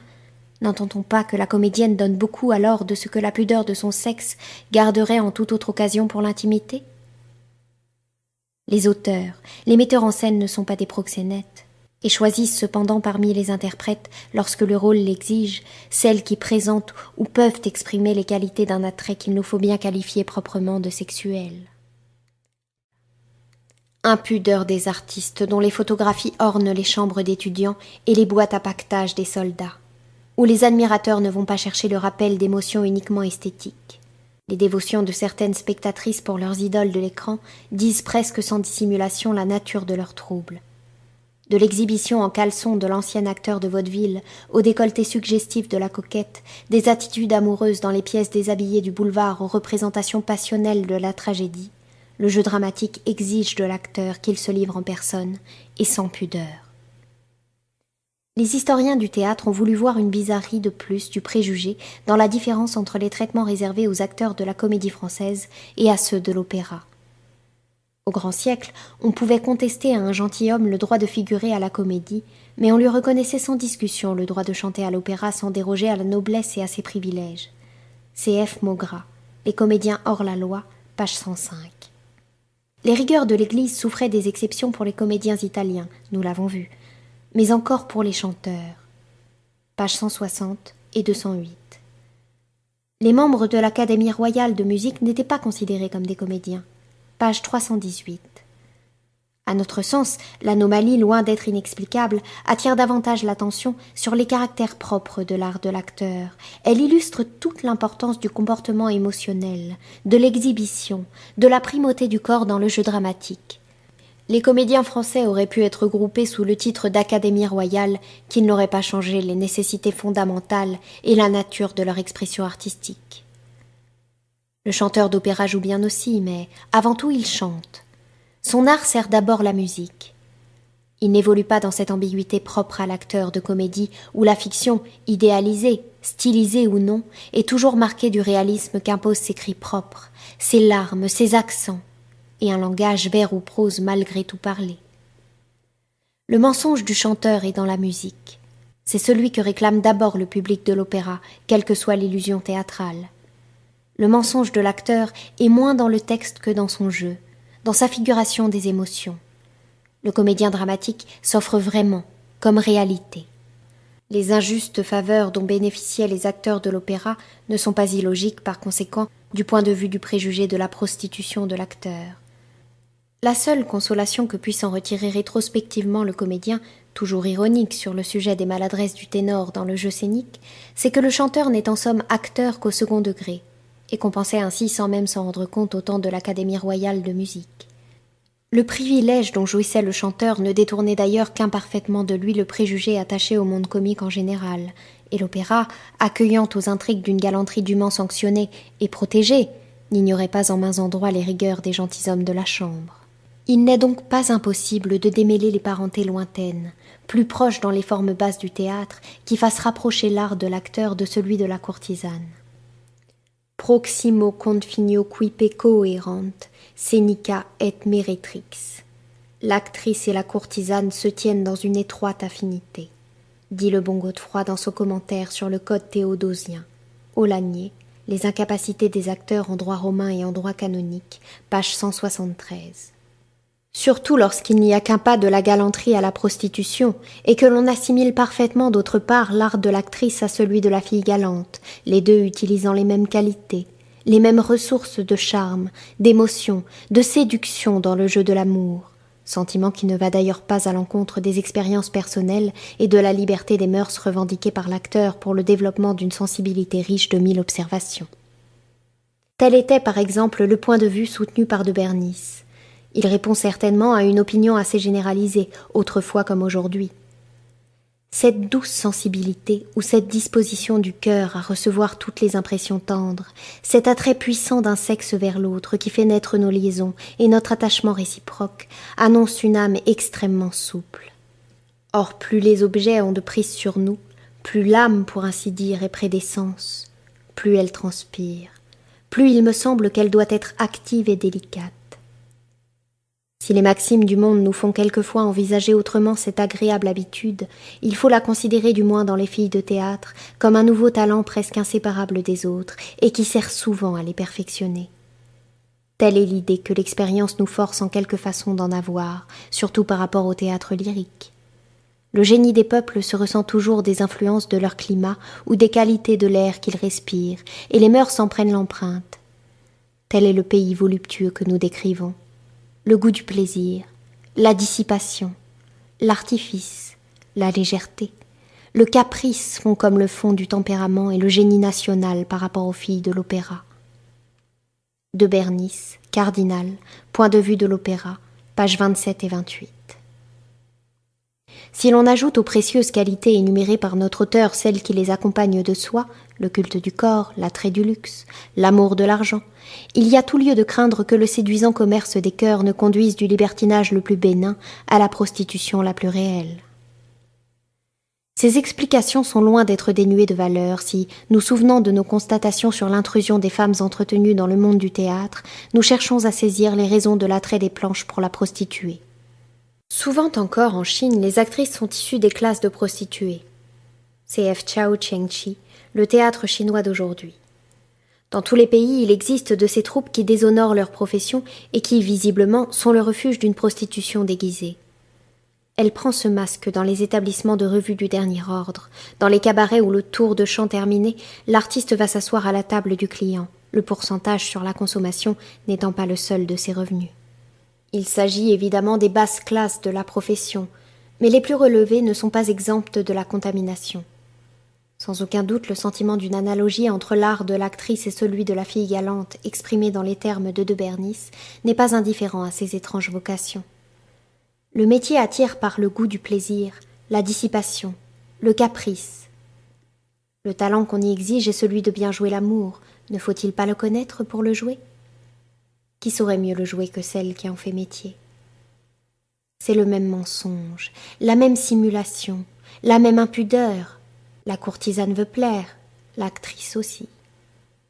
S1: n'entend-on pas que la comédienne donne beaucoup alors de ce que la pudeur de son sexe garderait en toute autre occasion pour l'intimité ? Les auteurs, les metteurs en scène ne sont pas des proxénètes, et choisissent cependant parmi les interprètes, lorsque le rôle l'exige, celles qui présentent ou peuvent exprimer les qualités d'un attrait qu'il nous faut bien qualifier proprement de sexuel. Impudeur des artistes dont les photographies ornent les chambres d'étudiants et les boîtes à paquetage des soldats, où les admirateurs ne vont pas chercher le rappel d'émotions uniquement esthétiques. Les dévotions de certaines spectatrices pour leurs idoles de l'écran disent presque sans dissimulation la nature de leurs troubles. De l'exhibition en caleçon de l'ancien acteur de vaudeville au décolleté suggestif de la coquette, des attitudes amoureuses dans les pièces déshabillées du boulevard aux représentations passionnelles de la tragédie, le jeu dramatique exige de l'acteur qu'il se livre en personne et sans pudeur. Les historiens du théâtre ont voulu voir une bizarrerie de plus du préjugé dans la différence entre les traitements réservés aux acteurs de la comédie française et à ceux de l'opéra. Au grand siècle, on pouvait contester à un gentilhomme le droit de figurer à la comédie, mais on lui reconnaissait sans discussion le droit de chanter à l'opéra sans déroger à la noblesse et à ses privilèges. C.F. Maugrat, Les comédiens hors la loi, page 105. Les rigueurs de l'Église souffraient des exceptions pour les comédiens italiens, nous l'avons vu, mais encore pour les chanteurs. Page 160 et 208. Les membres de l'Académie royale de musique n'étaient pas considérés comme des comédiens. Page 318. À notre sens, l'anomalie, loin d'être inexplicable, attire davantage l'attention sur les caractères propres de l'art de l'acteur. Elle illustre toute l'importance du comportement émotionnel, de l'exhibition, de la primauté du corps dans le jeu dramatique. Les comédiens français auraient pu être groupés sous le titre d'Académie royale qui n'aurait pas changé les nécessités fondamentales et la nature de leur expression artistique. Le chanteur d'opéra joue bien aussi, mais avant tout il chante. Son art sert d'abord la musique. Il n'évolue pas dans cette ambiguïté propre à l'acteur de comédie où la fiction, idéalisée, stylisée ou non, est toujours marquée du réalisme qu'imposent ses cris propres, ses larmes, ses accents, et un langage vers ou prose malgré tout parlé. Le mensonge du chanteur est dans la musique. C'est celui que réclame d'abord le public de l'opéra, quelle que soit l'illusion théâtrale. Le mensonge de l'acteur est moins dans le texte que dans son jeu, dans sa figuration des émotions. Le comédien dramatique s'offre vraiment, comme réalité. Les injustes faveurs dont bénéficiaient les acteurs de l'opéra ne sont pas illogiques par conséquent du point de vue du préjugé de la prostitution de l'acteur. La seule consolation que puisse en retirer rétrospectivement le comédien, toujours ironique sur le sujet des maladresses du ténor dans le jeu scénique, c'est que le chanteur n'est en somme acteur qu'au second degré, et qu'on pensait ainsi sans même s'en rendre compte au temps de l'Académie royale de musique. Le privilège dont jouissait le chanteur ne détournait d'ailleurs qu'imparfaitement de lui le préjugé attaché au monde comique en général, et l'opéra, accueillant aux intrigues d'une galanterie dûment sanctionnée et protégée, n'ignorait pas en mains endroits les rigueurs des gentilshommes de la chambre. Il n'est donc pas impossible de démêler les parentés lointaines, plus proches dans les formes basses du théâtre, qui fassent rapprocher l'art de l'acteur de celui de la courtisane. Proximo confinio qui pecco erant, senica et meretrix. L'actrice et la courtisane se tiennent dans une étroite affinité, dit le bon Godefroy dans son commentaire sur le code théodosien. Aulagnier, Les incapacités des acteurs en droit romain et en droit canonique, page 173. Surtout lorsqu'il n'y a qu'un pas de la galanterie à la prostitution, et que l'on assimile parfaitement d'autre part l'art de l'actrice à celui de la fille galante, les deux utilisant les mêmes qualités, les mêmes ressources de charme, d'émotion, de séduction dans le jeu de l'amour, sentiment qui ne va d'ailleurs pas à l'encontre des expériences personnelles et de la liberté des mœurs revendiquées par l'acteur pour le développement d'une sensibilité riche de 1000 observations. Tel était par exemple le point de vue soutenu par de Bernis. Il répond certainement à une opinion assez généralisée, autrefois comme aujourd'hui. Cette douce sensibilité ou cette disposition du cœur à recevoir toutes les impressions tendres, cet attrait puissant d'un sexe vers l'autre qui fait naître nos liaisons et notre attachement réciproque, annonce une âme extrêmement souple. Or, plus les objets ont de prise sur nous, plus l'âme, pour ainsi dire, est près des sens, plus elle transpire, plus il me semble qu'elle doit être active et délicate. Si les maximes du monde nous font quelquefois envisager autrement cette agréable habitude, il faut la considérer du moins dans les filles de théâtre comme un nouveau talent presque inséparable des autres et qui sert souvent à les perfectionner. Telle est l'idée que l'expérience nous force en quelque façon d'en avoir, surtout par rapport au théâtre lyrique. Le génie des peuples se ressent toujours des influences de leur climat ou des qualités de l'air qu'ils respirent, et les mœurs s'en prennent l'empreinte. Tel est le pays voluptueux que nous décrivons. Le goût du plaisir, la dissipation, l'artifice, la légèreté, le caprice font comme le fond du tempérament et le génie national par rapport aux filles de l'opéra. De Bernis, Cardinal, Point de vue de l'opéra, pages 27 et 28. Si l'on ajoute aux précieuses qualités énumérées par notre auteur celles qui les accompagnent de soi, le culte du corps, l'attrait du luxe, l'amour de l'argent, il y a tout lieu de craindre que le séduisant commerce des cœurs ne conduise du libertinage le plus bénin à la prostitution la plus réelle. Ces explications sont loin d'être dénuées de valeur si, nous souvenant de nos constatations sur l'intrusion des femmes entretenues dans le monde du théâtre, nous cherchons à saisir les raisons de l'attrait des planches pour la prostituée. Souvent encore en Chine, les actrices sont issues des classes de prostituées. C.F. Chao Cheng-chi, le théâtre chinois d'aujourd'hui. Dans tous les pays, il existe de ces troupes qui déshonorent leur profession et qui, visiblement, sont le refuge d'une prostitution déguisée. Elle prend ce masque dans les établissements de revue du dernier ordre, dans les cabarets où le tour de chant terminé, l'artiste va s'asseoir à la table du client, le pourcentage sur la consommation n'étant pas le seul de ses revenus. Il s'agit évidemment des basses classes de la profession, mais les plus relevées ne sont pas exemptes de la contamination. Sans aucun doute, le sentiment d'une analogie entre l'art de l'actrice et celui de la fille galante, exprimé dans les termes de Bernis, n'est pas indifférent à ces étranges vocations. Le métier attire par le goût du plaisir, la dissipation, le caprice. Le talent qu'on y exige est celui de bien jouer l'amour. Ne faut-il pas le connaître pour le jouer ? Qui saurait mieux le jouer que celle qui en fait métier ? C'est le même mensonge, la même simulation, la même impudeur. La courtisane veut plaire, l'actrice aussi.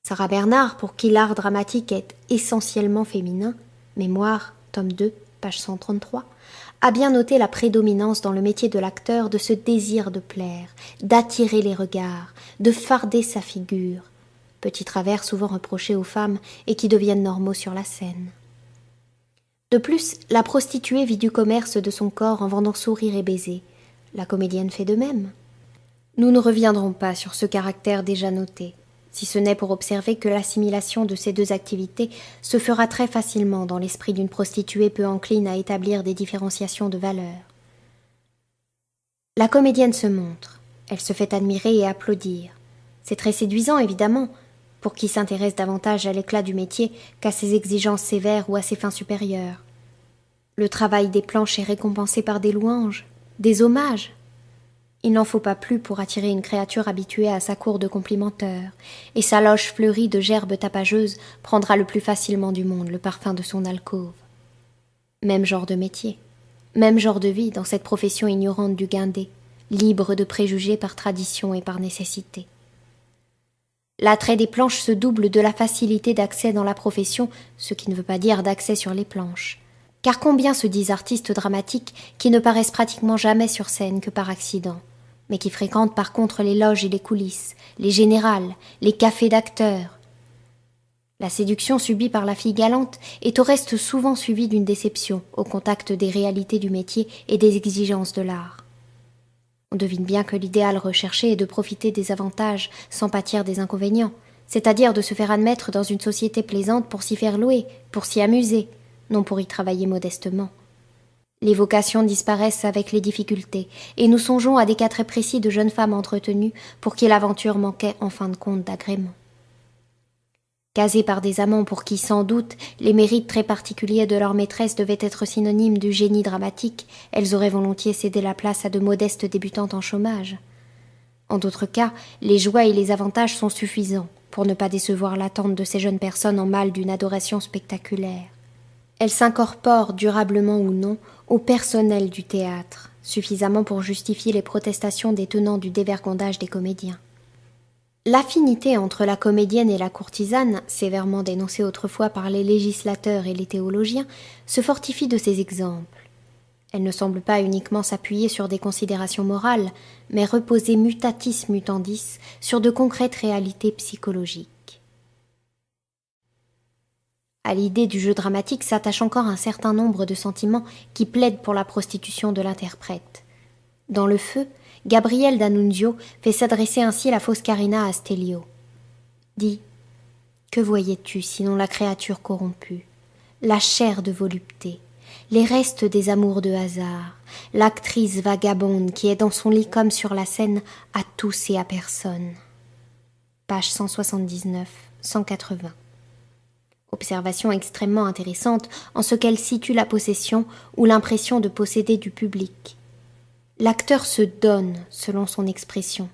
S1: Sarah Bernard, pour qui l'art dramatique est essentiellement féminin, Mémoire, tome 2, page 133, a bien noté la prédominance dans le métier de l'acteur de ce désir de plaire, d'attirer les regards, de farder sa figure, petits travers souvent reprochés aux femmes et qui deviennent normaux sur la scène. De plus, la prostituée vit du commerce de son corps en vendant sourires et baisers. La comédienne fait de même. Nous ne reviendrons pas sur ce caractère déjà noté, si ce n'est pour observer que l'assimilation de ces deux activités se fera très facilement dans l'esprit d'une prostituée peu encline à établir des différenciations de valeur. La comédienne se montre, elle se fait admirer et applaudir. C'est très séduisant, évidemment, pour qui s'intéresse davantage à l'éclat du métier qu'à ses exigences sévères ou à ses fins supérieures. Le travail des planches est récompensé par des louanges, des hommages. Il n'en faut pas plus pour attirer une créature habituée à sa cour de complimenteurs, et sa loge fleurie de gerbes tapageuses prendra le plus facilement du monde le parfum de son alcôve. Même genre de métier, même genre de vie dans cette profession ignorante du guindé, libre de préjugés par tradition et par nécessité. L'attrait des planches se double de la facilité d'accès dans la profession, ce qui ne veut pas dire d'accès sur les planches. Car combien se disent artistes dramatiques qui ne paraissent pratiquement jamais sur scène que par accident, mais qui fréquentent par contre les loges et les coulisses, les générales, les cafés d'acteurs. La séduction subie par la fille galante est au reste souvent suivie d'une déception au contact des réalités du métier et des exigences de l'art. On devine bien que l'idéal recherché est de profiter des avantages sans pâtir des inconvénients, c'est-à-dire de se faire admettre dans une société plaisante pour s'y faire louer, pour s'y amuser, non pour y travailler modestement. Les vocations disparaissent avec les difficultés, et nous songeons à des cas très précis de jeunes femmes entretenues pour qui l'aventure manquait en fin de compte d'agrément. Casées par des amants pour qui, sans doute, les mérites très particuliers de leur maîtresse devaient être synonymes du génie dramatique, elles auraient volontiers cédé la place à de modestes débutantes en chômage. En d'autres cas, les joies et les avantages sont suffisants pour ne pas décevoir l'attente de ces jeunes personnes en mal d'une adoration spectaculaire. Elles s'incorporent, durablement ou non, au personnel du théâtre, suffisamment pour justifier les protestations des tenants du dévergondage des comédiens. L'affinité entre la comédienne et la courtisane, sévèrement dénoncée autrefois par les législateurs et les théologiens, se fortifie de ces exemples. Elle ne semble pas uniquement s'appuyer sur des considérations morales, mais reposer mutatis mutandis sur de concrètes réalités psychologiques. À l'idée du jeu dramatique s'attache encore un certain nombre de sentiments qui plaident pour la prostitution de l'interprète. Dans Le Feu, Gabriel d'Annunzio fait s'adresser ainsi la fausse Carina à Stelio. « Dis, que voyais-tu sinon la créature corrompue, la chair de volupté, les restes des amours de hasard, l'actrice vagabonde qui est dans son lit comme sur la scène à tous et à personne. » Page 179, 180. Observation extrêmement intéressante en ce qu'elle situe la possession ou l'impression de posséder du public. L'acteur se donne, selon son expression.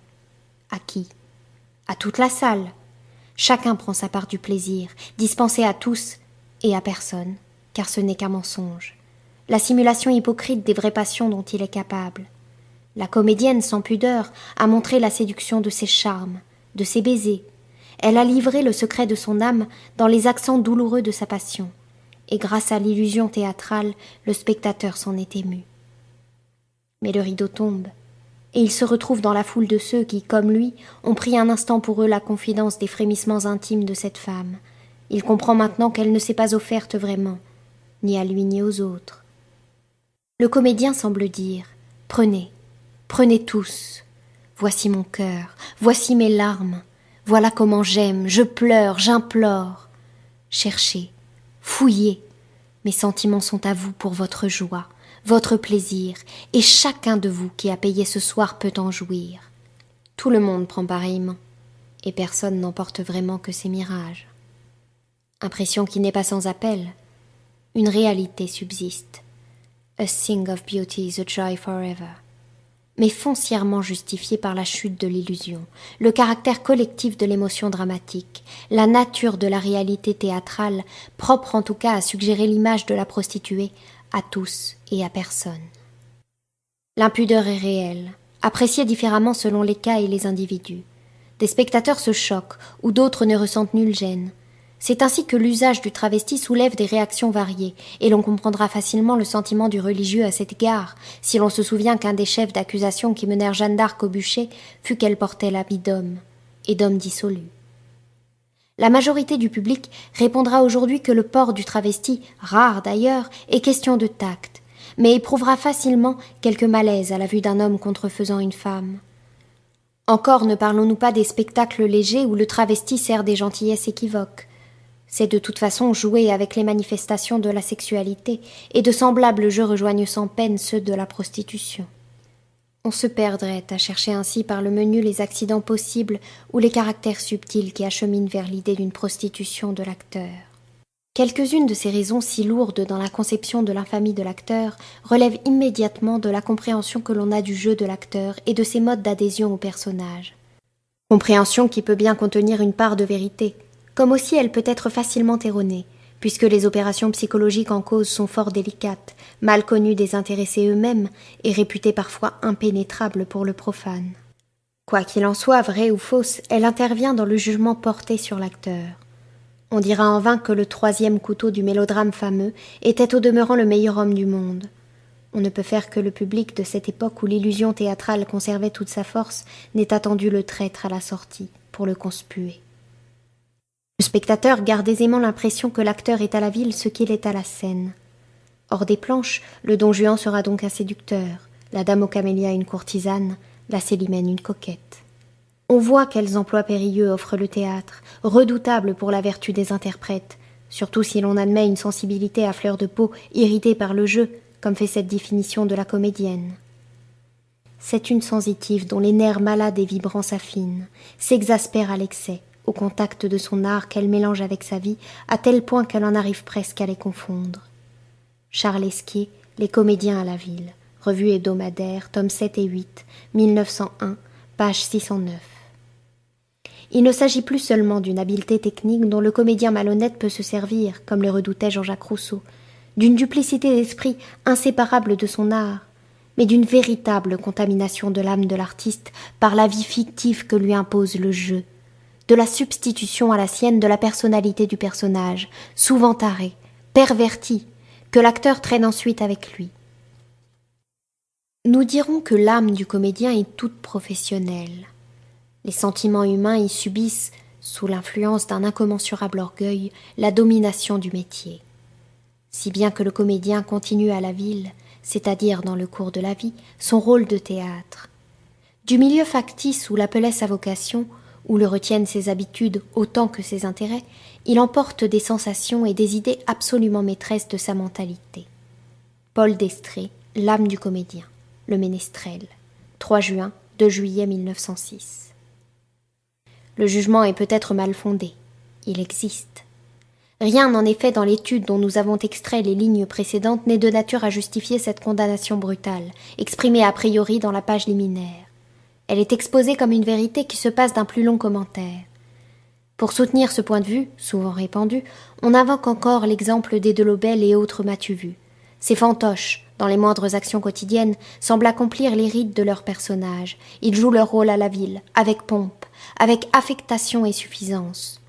S1: À qui? À toute la salle. Chacun prend sa part du plaisir, dispensé à tous et à personne, car ce n'est qu'un mensonge. La simulation hypocrite des vraies passions dont il est capable. La comédienne, sans pudeur, a montré la séduction de ses charmes, de ses baisers. Elle a livré le secret de son âme dans les accents douloureux de sa passion, et grâce à l'illusion théâtrale, le spectateur s'en est ému. Mais le rideau tombe, et il se retrouve dans la foule de ceux qui, comme lui, ont pris un instant pour eux la confidence des frémissements intimes de cette femme. Il comprend maintenant qu'elle ne s'est pas offerte vraiment, ni à lui ni aux autres. Le comédien semble dire « Prenez, prenez tous. Voici mon cœur, voici mes larmes. Voilà comment j'aime, je pleure, j'implore. Cherchez, fouillez. Mes sentiments sont à vous pour votre joie, votre plaisir, et chacun de vous qui a payé ce soir peut en jouir. Tout le monde prend pareillement, et personne n'emporte vraiment que ses mirages. Impression qui n'est pas sans appel. Une réalité subsiste. A thing of beauty is a joy forever. Mais foncièrement justifiée par la chute de l'illusion, le caractère collectif de l'émotion dramatique, la nature de la réalité théâtrale, propre en tout cas à suggérer l'image de la prostituée à tous et à personne. L'impudeur est réelle, appréciée différemment selon les cas et les individus. Des spectateurs se choquent, ou d'autres ne ressentent nulle gêne. C'est ainsi que l'usage du travesti soulève des réactions variées, et l'on comprendra facilement le sentiment du religieux à cet égard, si l'on se souvient qu'un des chefs d'accusation qui menèrent Jeanne d'Arc au bûcher fut qu'elle portait l'habit d'homme, et d'homme dissolu. La majorité du public répondra aujourd'hui que le port du travesti, rare d'ailleurs, est question de tact, mais éprouvera facilement quelque malaise à la vue d'un homme contrefaisant une femme. Encore ne parlons-nous pas des spectacles légers où le travesti sert des gentillesses équivoques. C'est de toute façon jouer avec les manifestations de la sexualité, et de semblables jeux rejoignent sans peine ceux de la prostitution. On se perdrait à chercher ainsi par le menu les accidents possibles ou les caractères subtils qui acheminent vers l'idée d'une prostitution de l'acteur. Quelques-unes de ces raisons si lourdes dans la conception de l'infamie de l'acteur relèvent immédiatement de la compréhension que l'on a du jeu de l'acteur et de ses modes d'adhésion au personnage. Compréhension qui peut bien contenir une part de vérité, comme aussi elle peut être facilement erronée, puisque les opérations psychologiques en cause sont fort délicates, mal connues des intéressés eux-mêmes et réputées parfois impénétrables pour le profane. Quoi qu'il en soit, vraie ou fausse, elle intervient dans le jugement porté sur l'acteur. On dira en vain que le troisième couteau du mélodrame fameux était au demeurant le meilleur homme du monde. On ne peut faire que le public de cette époque où l'illusion théâtrale conservait toute sa force n'ait attendu le traître à la sortie pour le conspuer. Le spectateur garde aisément l'impression que l'acteur est à la ville ce qu'il est à la scène. Hors des planches, le Don Juan sera donc un séducteur, la dame aux camélias une courtisane, la Célimène une coquette. On voit quels emplois périlleux offre le théâtre, redoutables pour la vertu des interprètes, surtout si l'on admet une sensibilité à fleur de peau irritée par le jeu, comme fait cette définition de la comédienne. C'est une sensitive dont les nerfs malades et vibrants s'affinent, s'exaspèrent à l'excès, au contact de son art qu'elle mélange avec sa vie, à tel point qu'elle en arrive presque à les confondre. Charles Esquier, Les comédiens à la ville, revue hebdomadaire, tomes 7 et 8, 1901, page 609. Il ne s'agit plus seulement d'une habileté technique dont le comédien malhonnête peut se servir, comme le redoutait Jean-Jacques Rousseau, d'une duplicité d'esprit inséparable de son art, mais d'une véritable contamination de l'âme de l'artiste par la vie fictive que lui impose le jeu, de la substitution à la sienne de la personnalité du personnage, souvent taré, perverti, que l'acteur traîne ensuite avec lui. Nous dirons que l'âme du comédien est toute professionnelle. Les sentiments humains y subissent, sous l'influence d'un incommensurable orgueil, la domination du métier. Si bien que le comédien continue à la ville, c'est-à-dire dans le cours de la vie, son rôle de théâtre. Du milieu factice où l'appelait sa vocation, où le retiennent ses habitudes autant que ses intérêts, il emporte des sensations et des idées absolument maîtresses de sa mentalité. Paul d'Estrée, L'âme du comédien, Le Ménestrel, 3 juin, 2 juillet 1906. Le jugement est peut-être mal fondé. Il existe. Rien, en effet, dans l'étude dont nous avons extrait les lignes précédentes n'est de nature à justifier cette condamnation brutale, exprimée a priori dans la page liminaire. Elle est exposée comme une vérité qui se passe d'un plus long commentaire. Pour soutenir ce point de vue, souvent répandu, on invoque encore l'exemple des Delobel et autres Mathieu-Vu. Ces fantoches, dans les moindres actions quotidiennes, semblent accomplir les rites de leurs personnages. Ils jouent leur rôle à la ville, avec pompe, avec affectation et suffisance.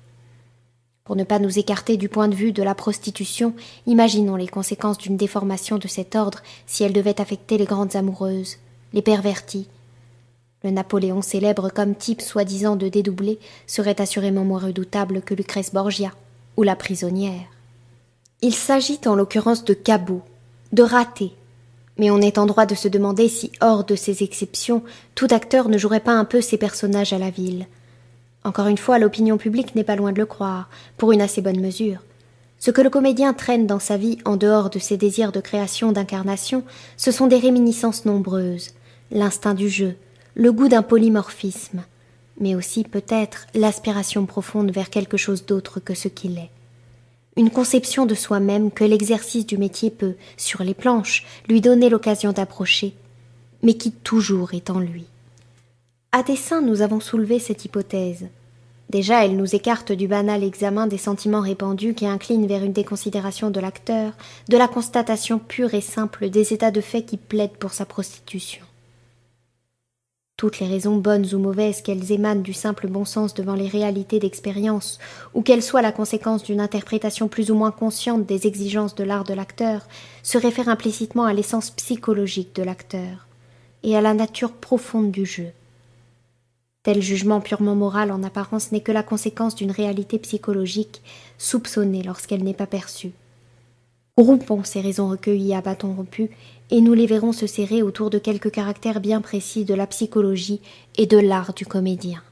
S1: Pour ne pas nous écarter du point de vue de la prostitution, imaginons les conséquences d'une déformation de cet ordre si elle devait affecter les grandes amoureuses, les pervertis. Le Napoléon célèbre comme type soi-disant de dédoublé serait assurément moins redoutable que Lucrèce Borgia ou la prisonnière. Il s'agit en l'occurrence de cabots, de ratés, mais on est en droit de se demander si, hors de ces exceptions, tout acteur ne jouerait pas un peu ses personnages à la ville. Encore une fois, l'opinion publique n'est pas loin de le croire, pour une assez bonne mesure. Ce que le comédien traîne dans sa vie, en dehors de ses désirs de création, d'incarnation, ce sont des réminiscences nombreuses, l'instinct du jeu, le goût d'un polymorphisme, mais aussi, peut-être, l'aspiration profonde vers quelque chose d'autre que ce qu'il est. Une conception de soi-même que l'exercice du métier peut, sur les planches, lui donner l'occasion d'approcher, mais qui toujours est en lui. À dessein, nous avons soulevé cette hypothèse. Déjà, elle nous écarte du banal examen des sentiments répandus qui inclinent vers une déconsidération de l'acteur, de la constatation pure et simple des états de fait qui plaident pour sa prostitution. Toutes les raisons bonnes ou mauvaises, qu'elles émanent du simple bon sens devant les réalités d'expérience, ou qu'elles soient la conséquence d'une interprétation plus ou moins consciente des exigences de l'art de l'acteur, se réfèrent implicitement à l'essence psychologique de l'acteur, et à la nature profonde du jeu. Tel jugement purement moral en apparence n'est que la conséquence d'une réalité psychologique soupçonnée lorsqu'elle n'est pas perçue. Groupons ces raisons recueillies à bâtons rompus et nous les verrons se serrer autour de quelques caractères bien précis de la psychologie et de l'art du comédien.